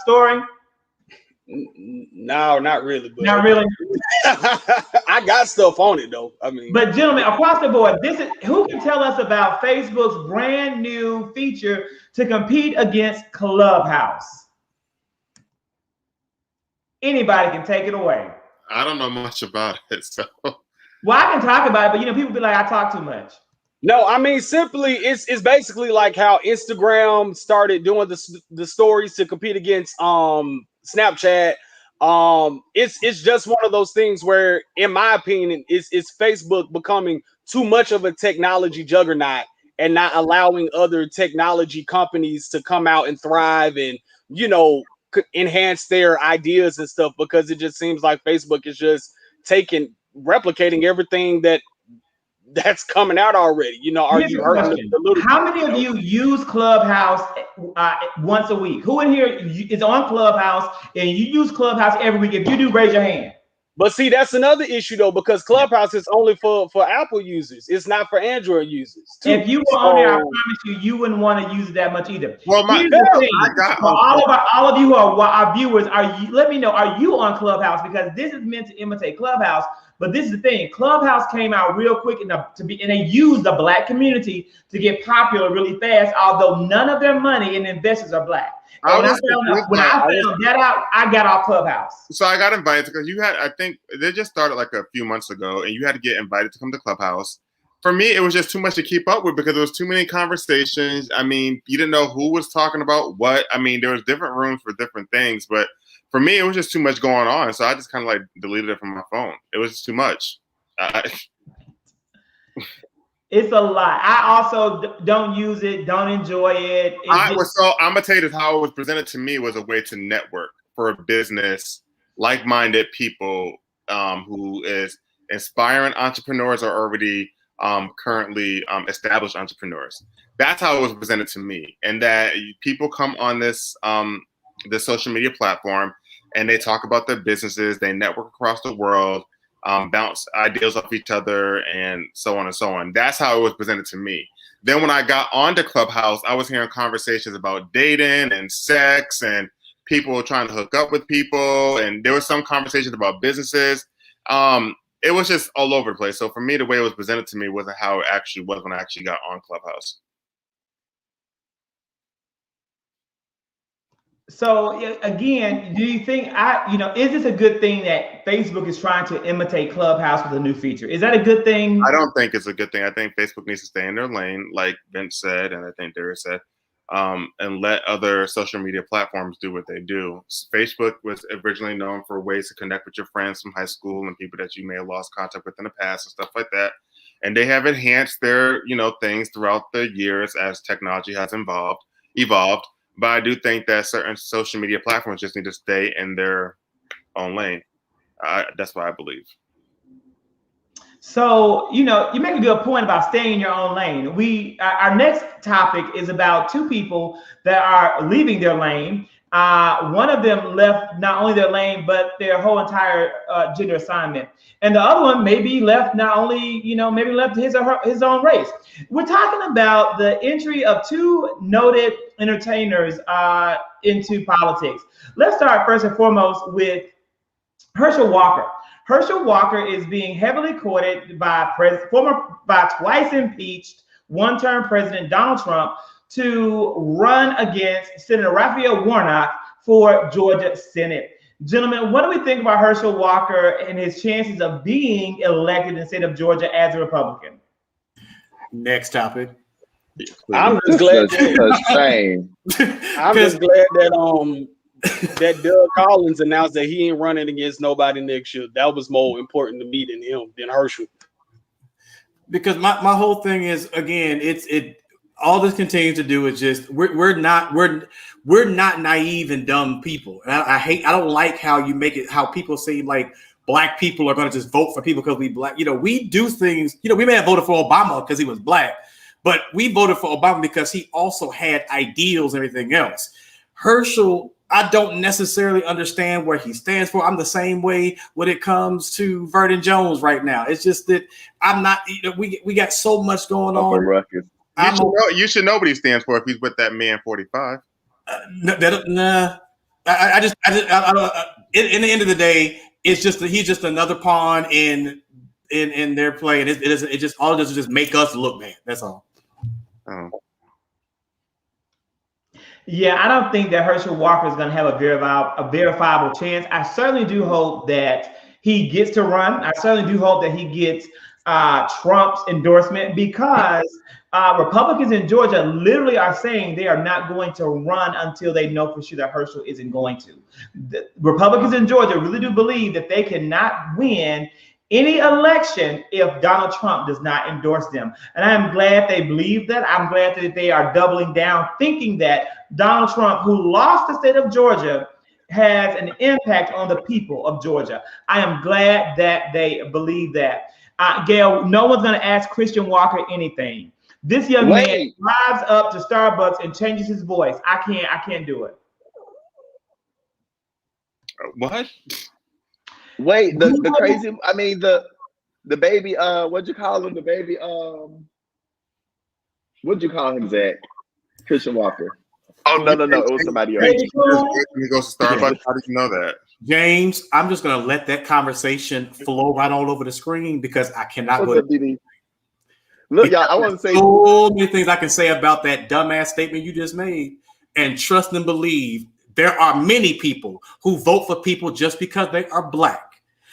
story? No, not really. But not really. I got stuff on it though. I mean, but gentlemen, across the board, who can tell us about Facebook's brand new feature to compete against Clubhouse? Anybody can take it away. I don't know much about it, so. Well, I can talk about it, but people be like, I talk too much. No, I mean, simply, it's basically like how Instagram started doing the stories to compete against Snapchat. It's just one of those things where, in my opinion, it's Facebook becoming too much of a technology juggernaut and not allowing other technology companies to come out and thrive and, enhance their ideas and stuff, because it just seems like Facebook is just replicating everything that's coming out already. Are you hurting the little? How many of you use Clubhouse once a week? Who in here is on Clubhouse and you use Clubhouse every week? If you do, raise your hand. But see, that's another issue though, because Clubhouse is only for Apple users. It's not for Android users. If you were on there, I promise you wouldn't want to use it that much either. Well, all of you who are our viewers, let me know, are you on Clubhouse? Because this is meant to imitate Clubhouse. But this is the thing, Clubhouse came out real quick and they used the Black community to get popular really fast, although none of their money and investors are Black. When I found that out, I got off Clubhouse. So I got invited because I think they just started like a few months ago, and you had to get invited to come to Clubhouse. for me, it was just too much to keep up with because there was too many conversations. I mean, you didn't know who was talking about what. I mean, there was different rooms for different things, but for me, it was just too much going on. So I just kind of like deleted it from my phone. It was just too much. It's a lot. I also don't use it, don't enjoy it. So I'm gonna tell you this: how it was presented to me was a way to network for a business, like-minded people who is inspiring entrepreneurs or already currently established entrepreneurs. That's how it was presented to me, and that people come on this this social media platform and they talk about their businesses, they network across the world. Bounce ideas off each other and so on and so on. That's how it was presented to me. Then when I got onto Clubhouse, I was hearing conversations about dating and sex and people trying to hook up with people. And there was some conversations about businesses. It was just all over the place. So for me, the way it was presented to me wasn't how it actually was when I actually got on Clubhouse. So again, do you think is this a good thing that Facebook is trying to imitate Clubhouse with a new feature? Is that a good thing? I don't think it's a good thing. I think Facebook needs to stay in their lane, like Vince said, and I think Darius said, and let other social media platforms do what they do. Facebook was originally known for ways to connect with your friends from high school and people that you may have lost contact with in the past and stuff like that. And they have enhanced their, things throughout the years as technology has evolved. But I do think that certain social media platforms just need to stay in their own lane. That's what I believe. So, you make a good point about staying in your own lane. Our next topic is about two people that are leaving their lane. One of them left not only their lane, but their whole entire gender assignment. And the other one maybe left not only, maybe left his own race. We're talking about the entry of two noted entertainers into politics. Let's start first and foremost with Herschel Walker. Herschel Walker is being heavily courted by twice impeached one-term President Donald Trump to run against Senator Raphael Warnock for Georgia Senate. Gentlemen, what do we think about Herschel Walker and his chances of being elected in the state of Georgia as a Republican? Next topic. I'm just glad that Doug Collins announced that he ain't running against nobody next year. That was more important to me than Herschel. Because my whole thing is, again, all this continues to do is just we're not naive and dumb people. And I don't like how you make it, how people say like black people are going to just vote for people because we black. We do things. We may have voted for Obama because he was black, but we voted for Obama because he also had ideals and everything else. Herschel, I don't necessarily understand where he stands for. I'm the same way when it comes to Vernon Jones right now. It's just that I'm not. We got so much going on. You should know what he stands for if he's with that man 45. Nah. I just in the end of the day, it's just that he's just another pawn in their play, and it just all it does is just make us look bad. That's all. Oh. Yeah, I don't think that Herschel Walker is going to have a verifiable chance. I certainly do hope that he gets to run. I certainly do hope that he gets Trump's endorsement, because Republicans in Georgia literally are saying they are not going to run until they know for sure that Herschel isn't going to. The Republicans in Georgia really do believe that they cannot win any election if Donald Trump does not endorse them. And I'm glad they believe that. I'm glad that they are doubling down, thinking that Donald Trump, who lost the state of Georgia, has an impact on the people of Georgia. I am glad that they believe that. Gail, no one's going to ask Christian Walker anything. This young man drives up to Starbucks and changes his voice. I can't do it. What? Wait, the crazy. I mean the baby. What'd you call him? The baby. What'd you call him, Zach? Christian Walker. Oh no! It was somebody else. He goes to Starbucks. How did you know that? James, I'm just gonna let that conversation flow right all over the screen because I cannot go. Look, y'all, I want to say so many things I can say about that dumbass statement you just made, and trust and believe there are many people who vote for people just because they are black.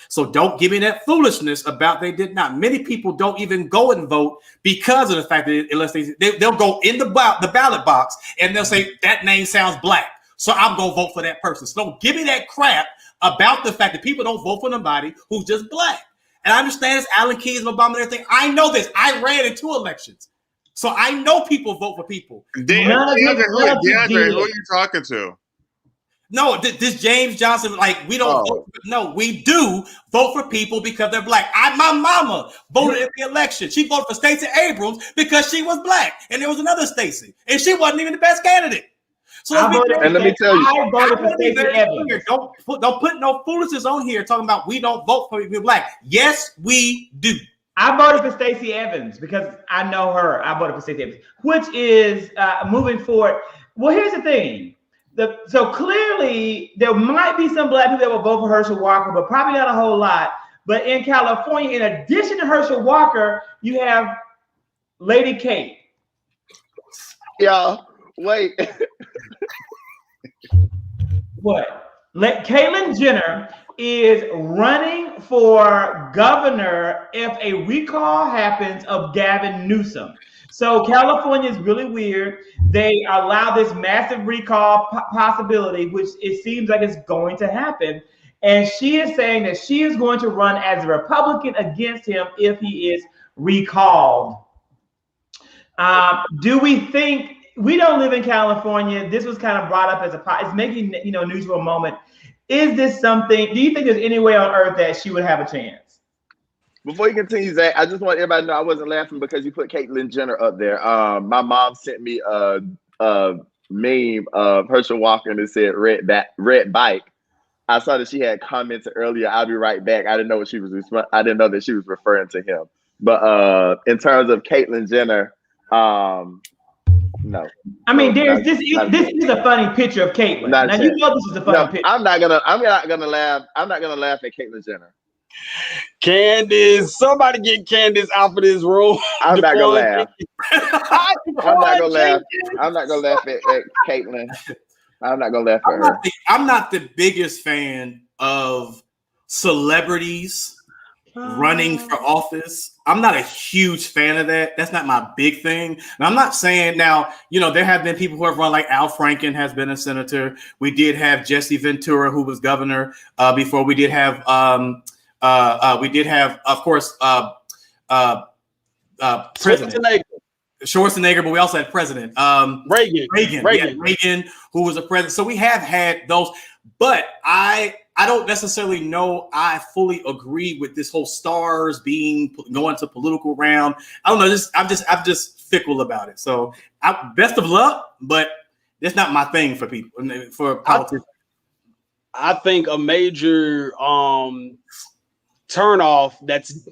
So don't give me that foolishness about they did not. Many people don't even go and vote because of the fact that unless they'll go in the ballot box and they'll say that name sounds black, so I'm gonna vote for that person. So don't give me that crap about the fact that people don't vote for somebody who's just black. And I understand it's Alan Keyes and Obama and everything. I know this. I ran in 2 elections. So I know people vote for people. DeAndre, who are you talking to? No, this James Johnson, like we don't vote. No, we do vote for people because they're black. My mama voted in the election. She voted for Stacey Abrams because she was black. And there was another Stacey. And she wasn't even the best candidate. So let me tell you, I voted for Stacey Evans. Don't put no foolishness on here talking about we don't vote for people black. Yes, we do. I voted for Stacey Evans because I know her. I voted for Stacey Evans, which is moving forward. Well, here's the thing. So clearly there might be some black people that will vote for Herschel Walker, but probably not a whole lot. But in California, in addition to Herschel Walker, you have Lady Kate. Yeah, wait. What? Caitlyn Jenner is running for governor if a recall happens of Gavin Newsom. So California is really weird. They allow this massive recall possibility, which it seems like it's going to happen. And she is saying that she is going to run as a Republican against him if he is recalled. Do we think, we don't live in California. This was kind of brought up as it's making news for a moment. Is this something, do you think there's any way on earth that she would have a chance? Before you continue, Zach, I just want everybody to know I wasn't laughing because you put Caitlyn Jenner up there. My mom sent me a meme of Herschel Walker and it said red bike. I saw that she had commented earlier, I'll be right back. I didn't know what she was I didn't know that she was referring to him. But in terms of Caitlyn Jenner, no. I mean, this is a funny picture of Caitlyn. Now you know this is a funny picture. I'm not gonna laugh at Caitlyn Jenner. Candace, somebody get Candace out of this room. I'm not gonna laugh. I'm not gonna laugh at Caitlyn. I'm not gonna laugh at her. I'm not the biggest fan of celebrities running for office. I'm not a huge fan of that. That's not my big thing. And I'm not saying now, there have been people who have run, like Al Franken has been a senator. We did have Jesse Ventura, who was governor before. We did have, of course, President Schwarzenegger, but we also had President Reagan, who was a president. So we have had those, but I don't necessarily know I fully agree with this whole stars going to political round. I don't know. I'm just fickle about it. So best of luck, but it's not my thing for people, for politics. I think a major turnoff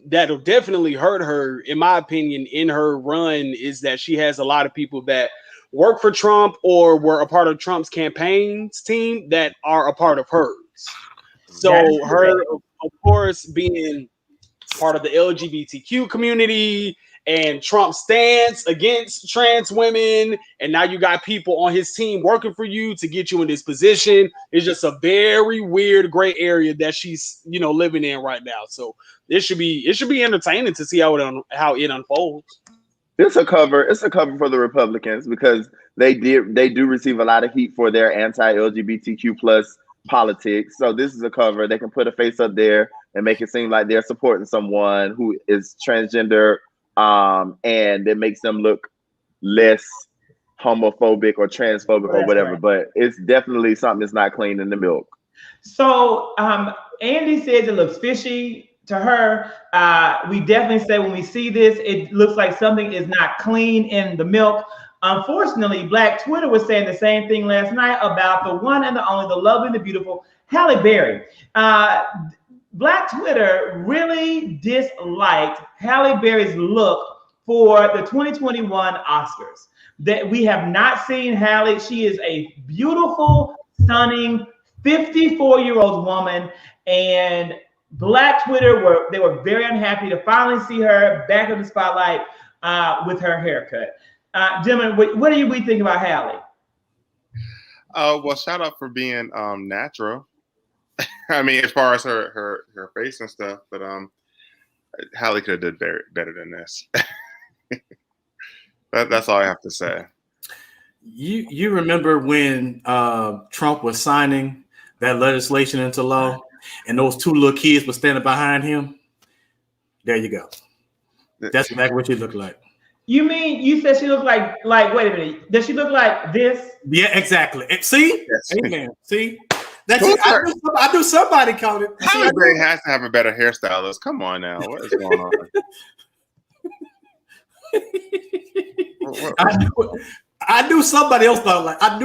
that'll definitely hurt her, in my opinion, in her run is that she has a lot of people that work for Trump or were a part of Trump's campaigns team that are a part of hers. So her, of course, being part of the LGBTQ community and Trump's stance against trans women, and now you got people on his team working for you to get you in this position. It's just a very weird gray area that she's living in right now. So it should be entertaining to see how it unfolds. It's a cover for the Republicans because they do receive a lot of heat for their anti-LGBTQ plus politics. So this is a cover. They can put a face up there and make it seem like they're supporting someone who is transgender, and it makes them look less homophobic or transphobic or whatever. Right. But it's definitely something that's not clean in the milk. So Andy says it looks fishy to her. We definitely say when we see this, it looks like something is not clean in the milk. Unfortunately, Black Twitter was saying the same thing last night about the one and the only, the lovely, the beautiful Halle Berry. Black Twitter really disliked Halle Berry's look for the 2021 Oscars. That we have not seen Halle. She is a beautiful, stunning 54-year-old woman, and Black Twitter were very unhappy to finally see her back in the spotlight with her haircut. Gentlemen, what do we think about Halle? Well, shout out for being natural. I mean, as far as her face and stuff, but Halle could have did better than this. That's all I have to say. You remember when Trump was signing that legislation into law, and those two little kids were standing behind him? There you go. That's exactly what she looked like. You mean you said she looked like wait a minute? Does she look like this? Yeah, exactly. See, yes. Amen. See, that's it. I knew somebody called it. Halle Berry has to have a better hairstylist. Come on now, what is going on? I knew somebody else thought like I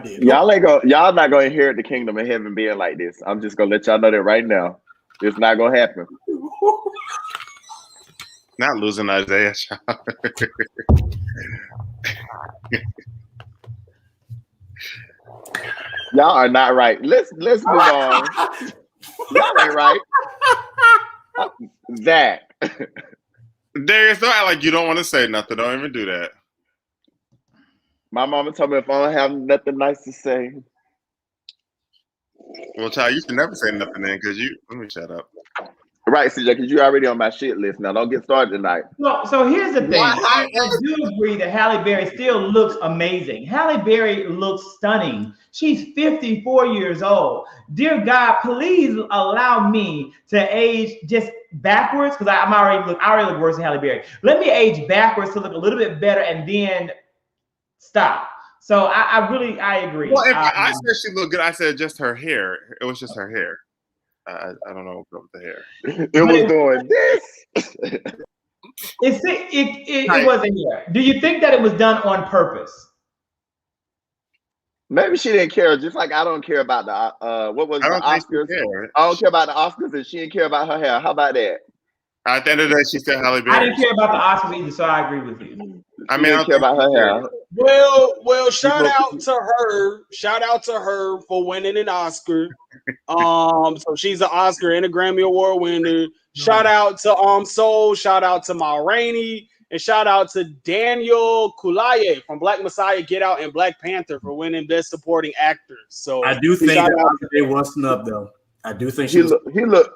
did. Y'all not gonna inherit the kingdom of heaven being like this. I'm just gonna let y'all know that right now. It's not gonna happen. Not losing Isaiah. Y'all are not right. Let's move on. Y'all ain't right. Zach. Darius, don't act like you don't want to say nothing. Don't even do that. My mama told me if I don't have nothing nice to say. Well, child, you should never say nothing then, because let me shut up. Right, CJ, because you're already on my shit list now. Don't get started tonight. So here's the thing. I do agree that Halle Berry still looks amazing. Halle Berry looks stunning. She's 54 years old. Dear God, please allow me to age just backwards, because I already look worse than Halle Berry. Let me age backwards to look a little bit better and then stop. So I agree. Well, if I said she looked good, I said just her hair. It was just her hair. I don't know what with the hair. It was doing this. It wasn't here. Do you think that it was done on purpose? Maybe she didn't care, just like I don't care about the what was the Oscars. I don't care about the Oscars, and she didn't care about her hair. How about that? At the end of the day, she said Halle Berry. I didn't care about the Oscars either, so I agree with you. I don't care about her hair. Well, shout out to her. Shout out to her for winning an Oscar. So she's an Oscar and a Grammy Award winner. Shout out to Soul. Shout out to Ma Rainey, and shout out to Daniel Kaluuya from Black Messiah, Get Out, and Black Panther for winning Best Supporting Actor. So I do think they was snubbed though. I do think he looked.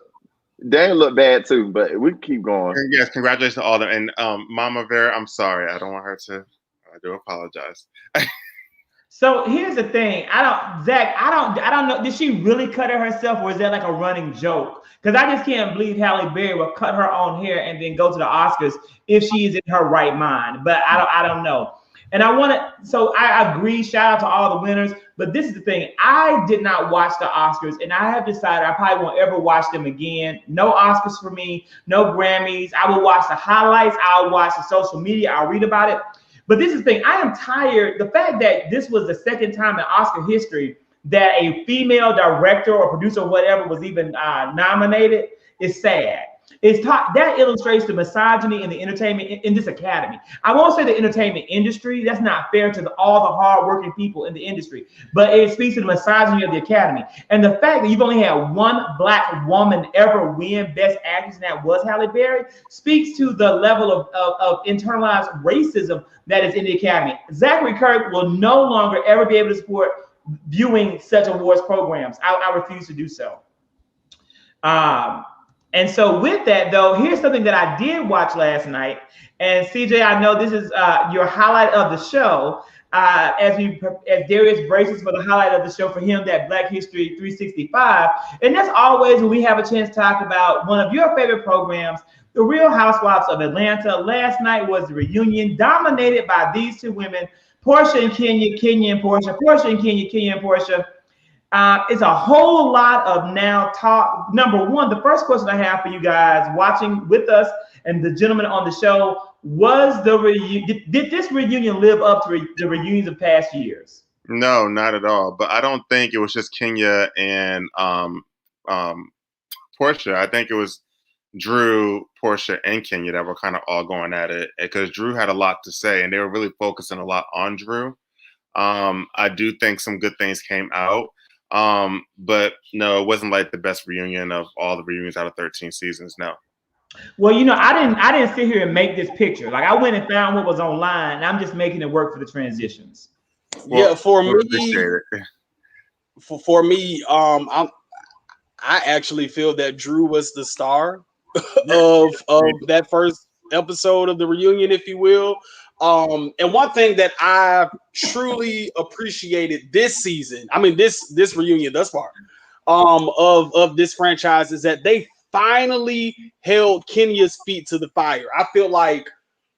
Daniel looked bad too, but we can keep going. And yes, congratulations to all of them. And Mama Vera, I'm sorry. I don't want her to. I do apologize. So here's the thing. Zach, I don't know. Did she really cut it herself, or is that like a running joke? Because I just can't believe Halle Berry will cut her own hair and then go to the Oscars if she is in her right mind. But I don't know. And I agree, shout out to all the winners. But this is the thing. I did not watch the Oscars, and I have decided I probably won't ever watch them again. No Oscars for me, no Grammys. I will watch the highlights. I'll watch the social media. I'll read about it. But this is the thing. I am tired. The fact that this was the second time in Oscar history that a female director or producer or whatever was even nominated is sad. That illustrates the misogyny in the entertainment in this academy. I won't say the entertainment industry. That's not fair to all the hardworking people in the industry, but it speaks to the misogyny of the academy. And the fact that you've only had one Black woman ever win Best Actress, and that was Halle Berry, speaks to the level of internalized racism that is in the academy. Zachary Kirk will no longer ever be able to support viewing such awards programs. I refuse to do so. And so with that, though, here's something that I did watch last night. And CJ, I know this is your highlight of the show. As Darius braces for the highlight of the show for him, that Black History 365. And that's always when we have a chance to talk about one of your favorite programs, The Real Housewives of Atlanta. Last night was the reunion dominated by these two women, Portia and Kenya, Kenya and Portia, Portia and Kenya, Kenya and Portia. It's a whole lot of now talk. Number one, the first question I have for you guys watching with us and the gentleman on the show was did this reunion live up to the reunions of past years? No, not at all. But I don't think it was just Kenya and Portia. I think it was Drew, Portia, and Kenya that were kind of all going at it because Drew had a lot to say and they were really focusing a lot on Drew. I do think some good things came out. But no, it wasn't like the best reunion of all the reunions out of 13 seasons. No. Well, I didn't sit here and make this picture. Like I went and found what was online, and I'm just making it work for the transitions. Well, yeah, for me, I actually feel that Drew was the star of that first episode of the reunion, if you will. And one thing that I truly appreciated this season, I mean this reunion thus far, of this franchise, is that they finally held Kenya's feet to the fire. I feel like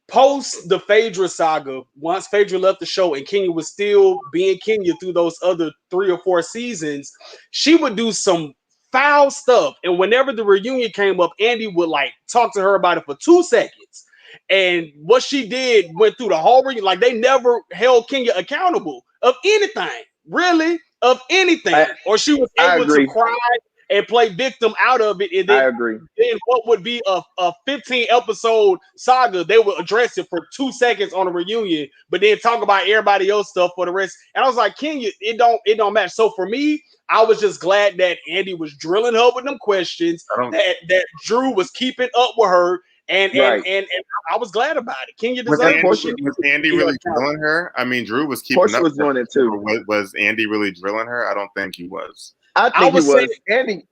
post the Phaedra saga, once Phaedra left the show and Kenya was still being Kenya through those other 3 or 4 seasons, she would do some foul stuff. And whenever the reunion came up, Andy would like talk to her about it for 2 seconds. And what she did went through the whole reunion. Like, they never held Kenya accountable of anything, really, of anything. Or she was able to cry and play victim out of it. And then, I agree. Then what would be a 15 episode saga, they would address it for 2 seconds on a reunion, but then talk about everybody else stuff for the rest. And I was like, Kenya, it don't match. So for me, I was just glad that Andy was drilling her with them questions, that Drew was keeping up with her. And I was glad about it. Kenya deserved it. Was Andy really drilling her? I mean, Drew was keeping Portia up. was doing it too. Was Andy really drilling her? I don't think he was. I think he was.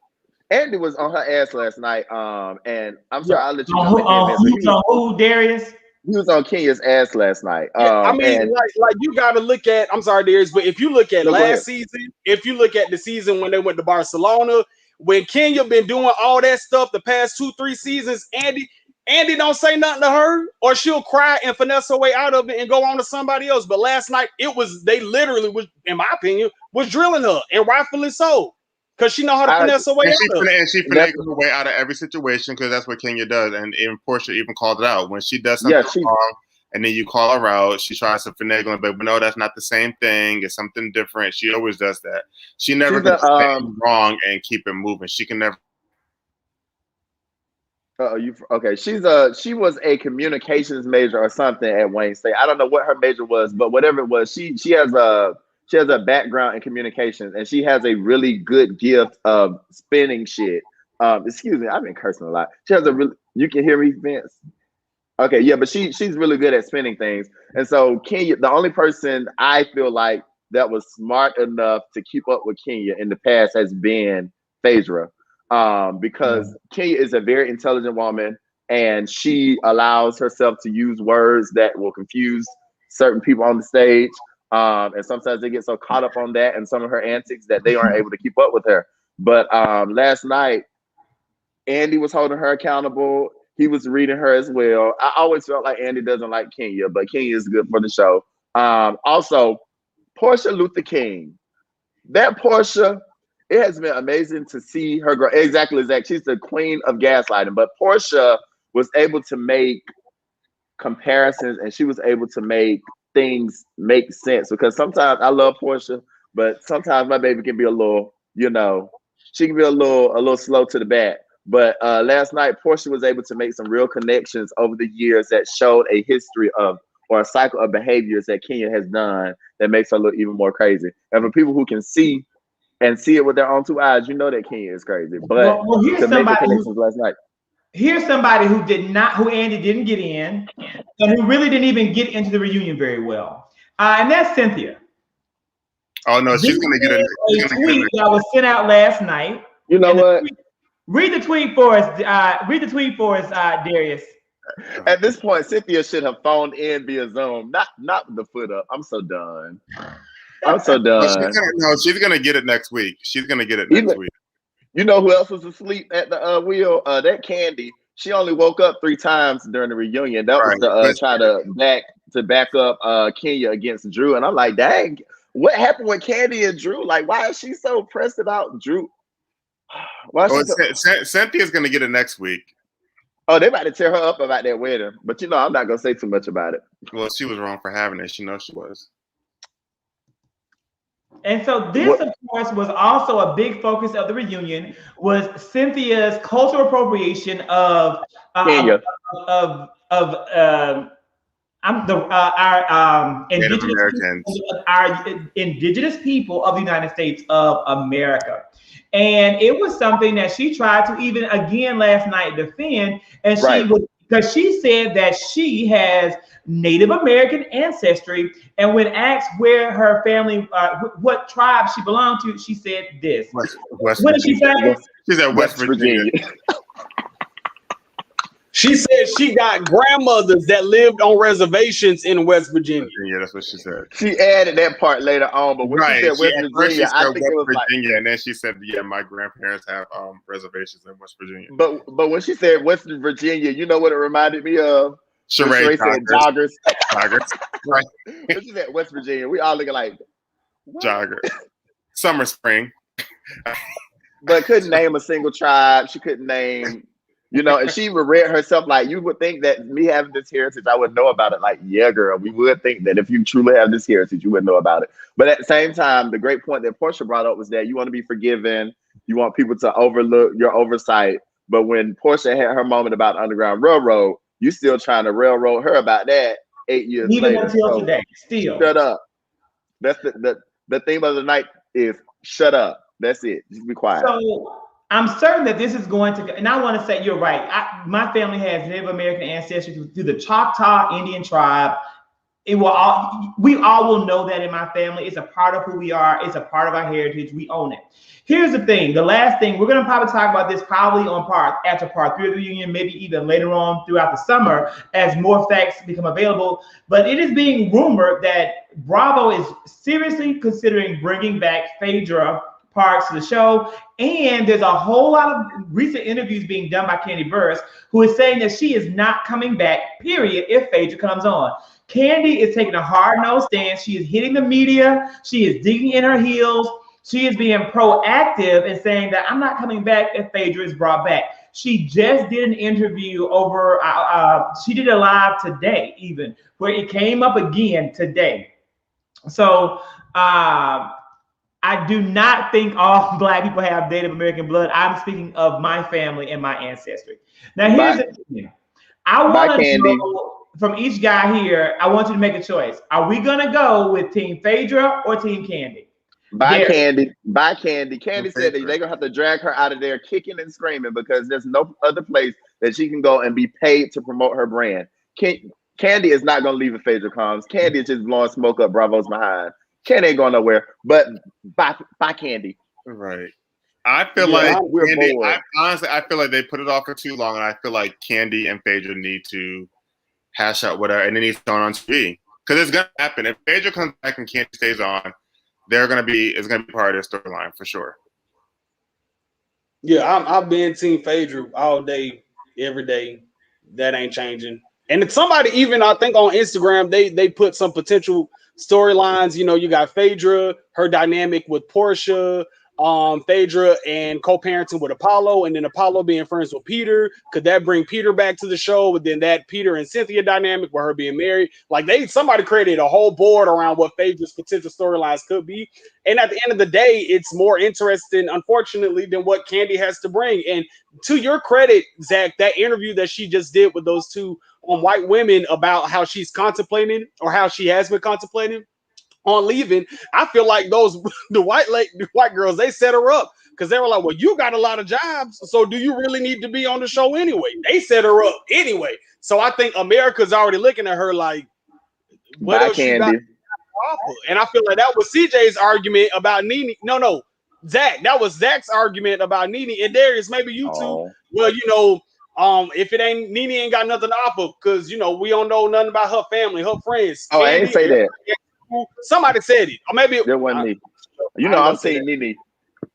Andy was on her ass last night. And I'm sorry, I'll let you know. Who, Darius? He was on Kenya's ass last night. I mean, like you got to look at. I'm sorry, Darius, but if you look at last season, if you look at the season when they went to Barcelona, when Kenya been doing all that stuff the past 2-3 seasons, Andy don't say nothing to her, or she'll cry and finesse her way out of it and go on to somebody else. But last night, they literally was, in my opinion, was drilling her, and rightfully so, because she know how to finesse her way out of it. And she finagles her way out of every situation, because that's what Kenya does. And even Portia even called it out when she does something wrong, and then you call her out. She tries to finagle, but no, that's not the same thing. It's something different. She always does that. She never does something wrong and keep it moving. She can never. Okay. She was a communications major or something at Wayne State. I don't know what her major was, but whatever it was, she has a background in communications, and she has a really good gift of spinning shit. Excuse me, I've been cursing a lot. She has you can hear me, Vince? Okay, yeah, but she's really good at spinning things. And so Kenya, the only person I feel like that was smart enough to keep up with Kenya in the past has been Phaedra. Because Kenya is a very intelligent woman, and she allows herself to use words that will confuse certain people on the stage. And sometimes they get so caught up on that and some of her antics that they aren't able to keep up with her. But last night, Andy was holding her accountable. He was reading her as well. I always felt like Andy doesn't like Kenya, but Kenya is good for the show. Also, Portia Luther King. That Portia, it has been amazing to see her grow. Exactly, Zach. She's the queen of gaslighting. But Portia was able to make comparisons, and she was able to make things make sense. Because sometimes I love Portia, but sometimes my baby can be a little, she can be a little slow to the bat. But last night, Portia was able to make some real connections over the years that showed a history of, or a cycle of behaviors that Kenya has done that makes her look even more crazy. And for people who can see it with their own 2 eyes, you know that Kenya is crazy. But to make the connections last night. Here's somebody who Andy didn't get in, and who really didn't even get into the reunion very well. And that's Cynthia. Oh no, she's gonna get a tweet that was sent out last night. You know what? Read the tweet for us. Darius. At this point, Cynthia should have phoned in via Zoom, not the foot up. I'm so done. She's gonna get it next week. She's gonna get it next week. You know who else was asleep at the wheel? That Kandi. She only woke up 3 times during the reunion. That was to try to back up Kenya against Drew. And I'm like, dang, what happened with Kandi and Drew? Like, why is she so pressed about Drew? Cynthia's gonna get it next week. Oh, they about to tear her up about that wedding. But I'm not gonna say too much about it. Well, she was wrong for having it. She knows she was. And so this, of course, was also a big focus of the reunion, was Cynthia's cultural appropriation of Kenya. Our indigenous people of the United States of America. And it was something that she tried to even again last night defend, and because she said that she has Native American ancestry, and when asked where her family, what tribe she belonged to, she said this. West what did she say? She said West Virginia. She said she got grandmothers that lived on reservations in West Virginia. Yeah, that's what she said. She added that part later on, but when she said West Virginia, I think it was Virginia, and then she said, "Yeah, my grandparents have reservations in West Virginia." But when she said West Virginia, you know what it reminded me of? Sheree said joggers. Joggers. Right. When she said West Virginia, we all looking like what? Jogger. Summer, spring. But couldn't name a single tribe. She couldn't name. And she would read herself like, you would think that me having this heritage, I would know about it. Like, yeah, girl, we would think that if you truly have this heritage, you would know about it. But at the same time, the great point that Portia brought up was that you want to be forgiven. You want people to overlook your oversight. But when Portia had her moment about Underground Railroad, you still trying to railroad her about that 8 years Even later. until today, still. Shut up. That's the theme of the night is shut up. That's it. Just be quiet. So I'm certain that this is going to, and I want to say you're right. My family has Native American ancestry through the Choctaw Indian tribe. We all will know that in my family. It's a part of who we are. It's a part of our heritage. We own it. Here's the thing. The last thing, we're going to probably talk about this probably after part 3 of the reunion, maybe even later on throughout the summer as more facts become available. But it is being rumored that Bravo is seriously considering bringing back Phaedra Parks to the show, and there's a whole lot of recent interviews being done by Kandi Burruss, who is saying that she is not coming back, period, if Phaedra comes on. Kandi is taking a hard-nosed stance. She is hitting the media. She is digging in her heels. She is being proactive and saying that I'm not coming back if Phaedra is brought back. She just did an interview over, she did a live today even, where it came up again today. So, I do not think all Black people have Native American blood. I'm speaking of my family and my ancestry. Now, here's the thing. I want to know from each guy here, I want you to make a choice. Are we going to go with Team Phaedra or Team Kandi? Kandi. Kandi said that they're going to have to drag her out of there kicking and screaming because there's no other place that she can go and be paid to promote her brand. Kandi is not going to leave if Phaedra comes. Kandi is just blowing smoke up Bravo's behind. Kandi ain't going nowhere, but by Kandi. Right. I feel like Kandi, honestly, I feel like they put it off for too long, and I feel like Kandi and Phaedra need to hash out whatever, and it needs to go on TV because it's gonna happen. If Phaedra comes back and Kandi stays on, it's gonna be part of their storyline for sure. Yeah, I've been Team Phaedra all day, every day. That ain't changing. And somebody even I think on Instagram they put some potential storylines. You got Phaedra, her dynamic with Portia, Phaedra and co-parenting with Apollo, and then Apollo being friends with Peter. Could that bring Peter back to the show? But then that Peter and Cynthia dynamic with her being married, like somebody created a whole board around what Phaedra's potential storylines could be. And at the end of the day, it's more interesting, unfortunately, than what Kandi has to bring. And to your credit, Zach, that interview that she just did with those two white women about how she's contemplating or how she has been contemplating on leaving, I feel like the white girls, they set her up because they were like, well, you got a lot of jobs, so do you really need to be on the show anyway? They set her up anyway. So I think America's already looking at her like, what else you got to offer? And I feel like that was CJ's argument about Nene. No, Zach, that was Zach's argument about Nene. And Darius, maybe you two, well, if it ain't Nene ain't got nothing to offer because we don't know nothing about her family, her friends. Oh, Kandi, I didn't say that. Somebody said it, or maybe it wasn't me. I'm saying Nene.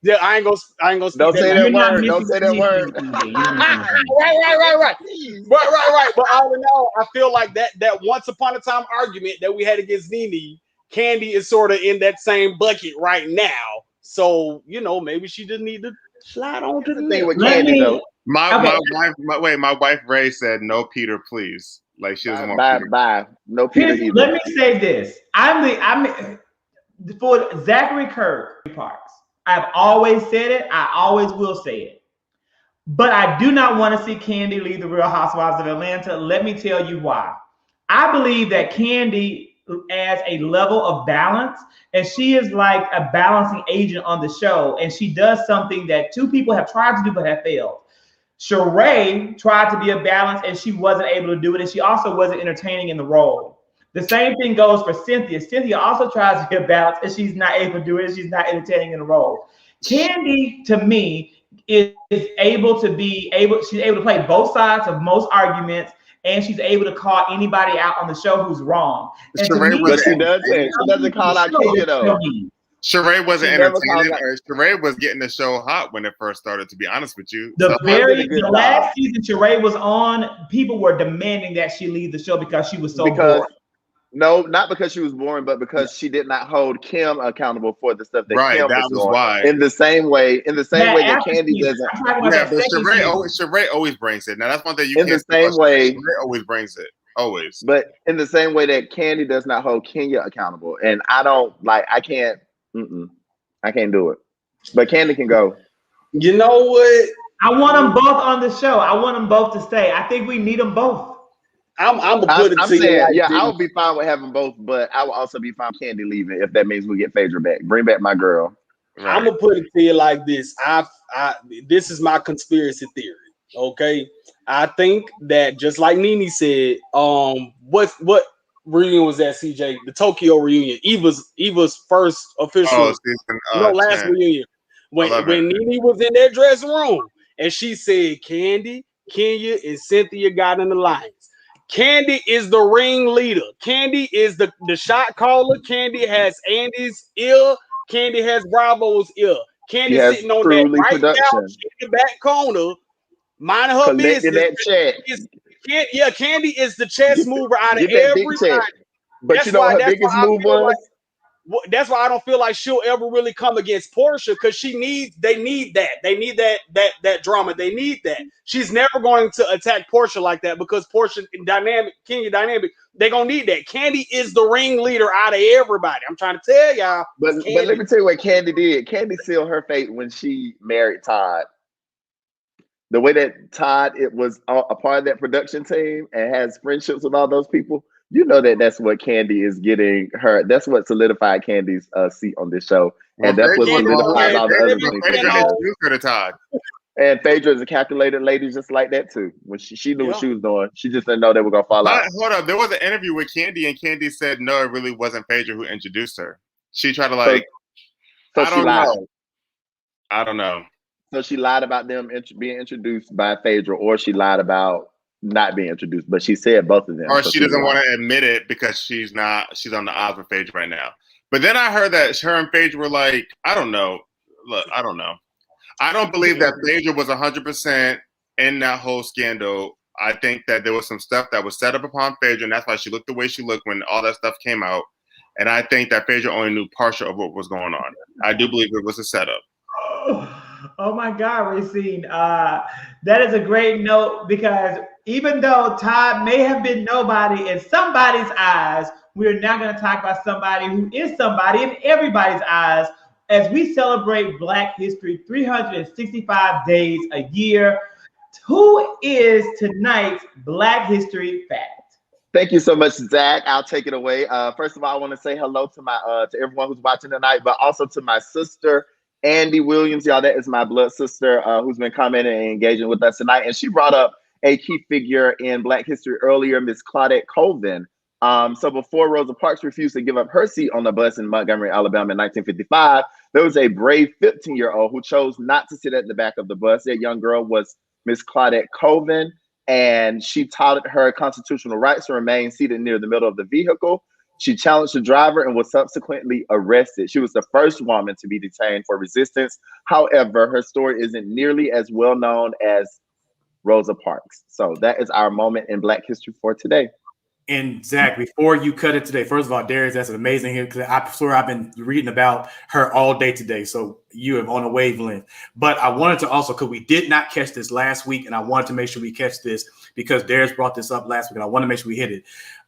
Yeah, I ain't gonna. Don't say that word. Don't say that word. Right. But all in all, I feel like that once upon a time argument that we had against Nene, Kandi is sort of in that same bucket right now. So maybe she just need to slide on to the thing with Kandi though. My wife Ray said no Peter, please. Like she doesn't want bye. No Peter either. Let me say this. I'm for Zachary Kirk Parks. I've always said it. I always will say it. But I do not want to see Kandi leave the Real Housewives of Atlanta. Let me tell you why. I believe that Kandi adds a level of balance, and she is like a balancing agent on the show. And she does something that two people have tried to do but have failed. Sheree tried to be a balance and she wasn't able to do it. And she also wasn't entertaining in the role. The same thing goes for Cynthia. Cynthia also tries to be a balance and she's not able to do it. She's not entertaining in the role. Kandi, to me, is able to she's able to play both sides of most arguments, and she's able to call anybody out on the show who's wrong. And to me, she doesn't call out Kenya though. Sheree wasn't entertaining. Sheree was getting the show hot when it first started, to be honest with you. The last season Sheree was on, people were demanding that she leave the show because she was so boring. No, not because she was boring, but because she did not hold Kim accountable for the stuff that Kim was doing. Why. In the same way that Kandi doesn't. Yeah, but Sheree always brings it. Now that's one thing you can't. In the same way, Sheree always brings it. Always. But in the same way that Kandi does not hold Kenya accountable, and I can't do it. But Kandi can go. You know what? I want them both on the show. I want them both to stay. I think we need them both. I'm saying, I would be fine with having both, but I would also be fine with Kandi leaving if that means we get Phaedra back. Bring back my girl. Right. I'm gonna put it to you like this. This is my conspiracy theory. Okay, I think that just like Nene said, what reunion was that, CJ? The Tokyo reunion. Eva's first official, last reunion. When Nene was in that dressing room and she said Kandi, Kenya, and Cynthia got in the lines. Kandi is the ring leader. Kandi is the shot caller. Kandi has Andy's ear. Kandi has Bravo's ear. Kandi sitting on that right now in the back corner, minding her business. That Kandi is the chess mover out of everybody. But you know what her biggest move was? That's why I don't feel like she'll ever really come against Portia, because they need that. They need that drama. They need that. She's never going to attack Portia like that, because Portia Kenya dynamic, they're gonna need that. Kandi is the ring leader out of everybody. I'm trying to tell y'all. But let me tell you what Kandi did. Kandi sealed her fate when she married Todd. The way that Todd was a part of that production team and has friendships with all those people. You know that's what Kandi is getting her. That's what solidified Kandi's seat on this show, and that's what solidified all the other things. And Phaedra is a calculated lady, just like that too. When she knew what she was doing, she just didn't know they were gonna fall out. Hold up, there was an interview with Kandi, and Kandi said no, it really wasn't Phaedra who introduced her. She tried to I don't know. So she lied about them being introduced by Phaedra, or she lied about not being introduced, but she said both of them. Or she doesn't want to admit it because she's on the odds with Phaedra right now. But then I heard that her and Phaedra were like, I don't know. Look, I don't know. I don't believe that Phaedra was 100% in that whole scandal. I think that there was some stuff that was set up upon Phaedra, and that's why she looked the way she looked when all that stuff came out. And I think that Phaedra only knew partial of what was going on. I do believe it was a setup. Oh my God, Racine. That is a great note, because even though Todd may have been nobody in somebody's eyes, we're now going to talk about somebody who is somebody in everybody's eyes as we celebrate Black History 365 days a year. Who is tonight's Black History fact? Thank you so much, Zach. I'll take it away. First of all, I want to say hello to everyone who's watching tonight, but also to my sister, Andy Williams. Y'all, that is my blood sister who's been commenting and engaging with us tonight. And she brought up a key figure in Black history earlier, Miss Claudette Colvin. So before Rosa Parks refused to give up her seat on the bus in Montgomery, Alabama in 1955, there was a brave 15-year-old who chose not to sit at the back of the bus. That young girl was Miss Claudette Colvin, and she touted her constitutional rights to remain seated near the middle of the vehicle. She challenged the driver and was subsequently arrested. She was the first woman to be detained for resistance. However, her story isn't nearly as well known as Rosa Parks. So that is our moment in Black history for today. And Zach, before you cut it today, first of all, Darius, that's amazing here, because I swear I've been reading about her all day today. So you are on a wavelength. But I wanted to also, because we did not catch this last week, and I wanted to make sure we catch this because Darius brought this up last week, and I want to make sure we hit it.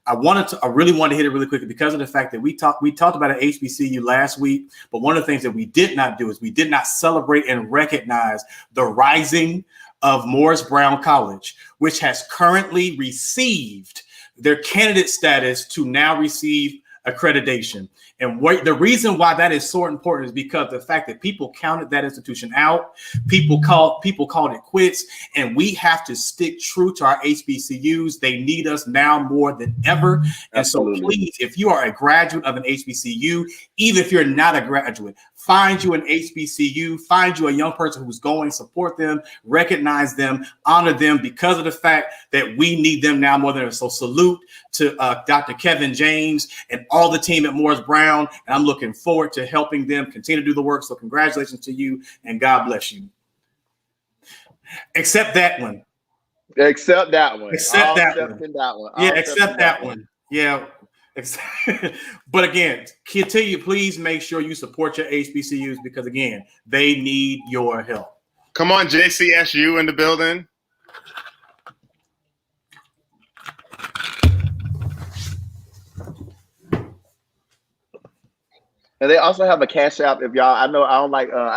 I really wanted to hit it really quickly because of the fact that we talked about at HBCU last week. But one of the things that we did not do is we did not celebrate and recognize the rising of Morris Brown College, which has currently received their candidate status to now receive accreditation. And the reason why that is so important is because the fact that people counted that institution out, people called it quits, and we have to stick true to our HBCUs. They need us now more than ever. And Absolutely. so please, if you are a graduate of an HBCU, even if you're not a graduate, find you an HBCU, find you a young person who's going, support them, recognize them, honor them because of the fact that we need them now more than ever. So salute to Dr. Kevin James and all the team at Morris Brown. And I'm looking forward to helping them continue to do the work. So congratulations to you and God bless you. Except that one. Except that one. Except that one. That one. Yeah, except that one. Yeah. But again, continue. Please make sure you support your HBCUs because again, they need your help. Come on, JCSU in the building. And they also have a Cash App. If y'all, I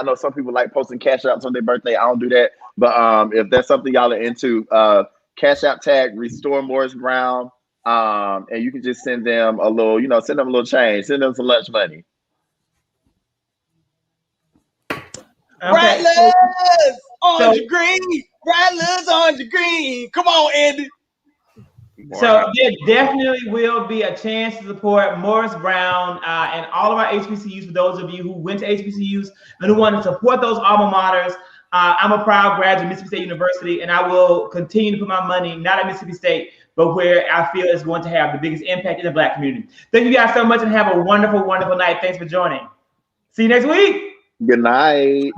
know some people like posting Cash Apps on their birthday. I don't do that, but if that's something y'all are into, Cash App tag Restore Morris Brown. And you can just send them a little, send them a little change, send them some lunch money. Rattlers, orange green. Rattlers, orange green. Come on, Andy. So there definitely will be a chance to support Morris Brown and all of our HBCUs. For those of you who went to HBCUs and who want to support those alma maters, I'm a proud graduate of Mississippi State University, and I will continue to put my money not at Mississippi State, but where I feel it's going to have the biggest impact in the Black community. Thank you guys so much and have a wonderful, wonderful night. Thanks for joining. See you next week. Good night.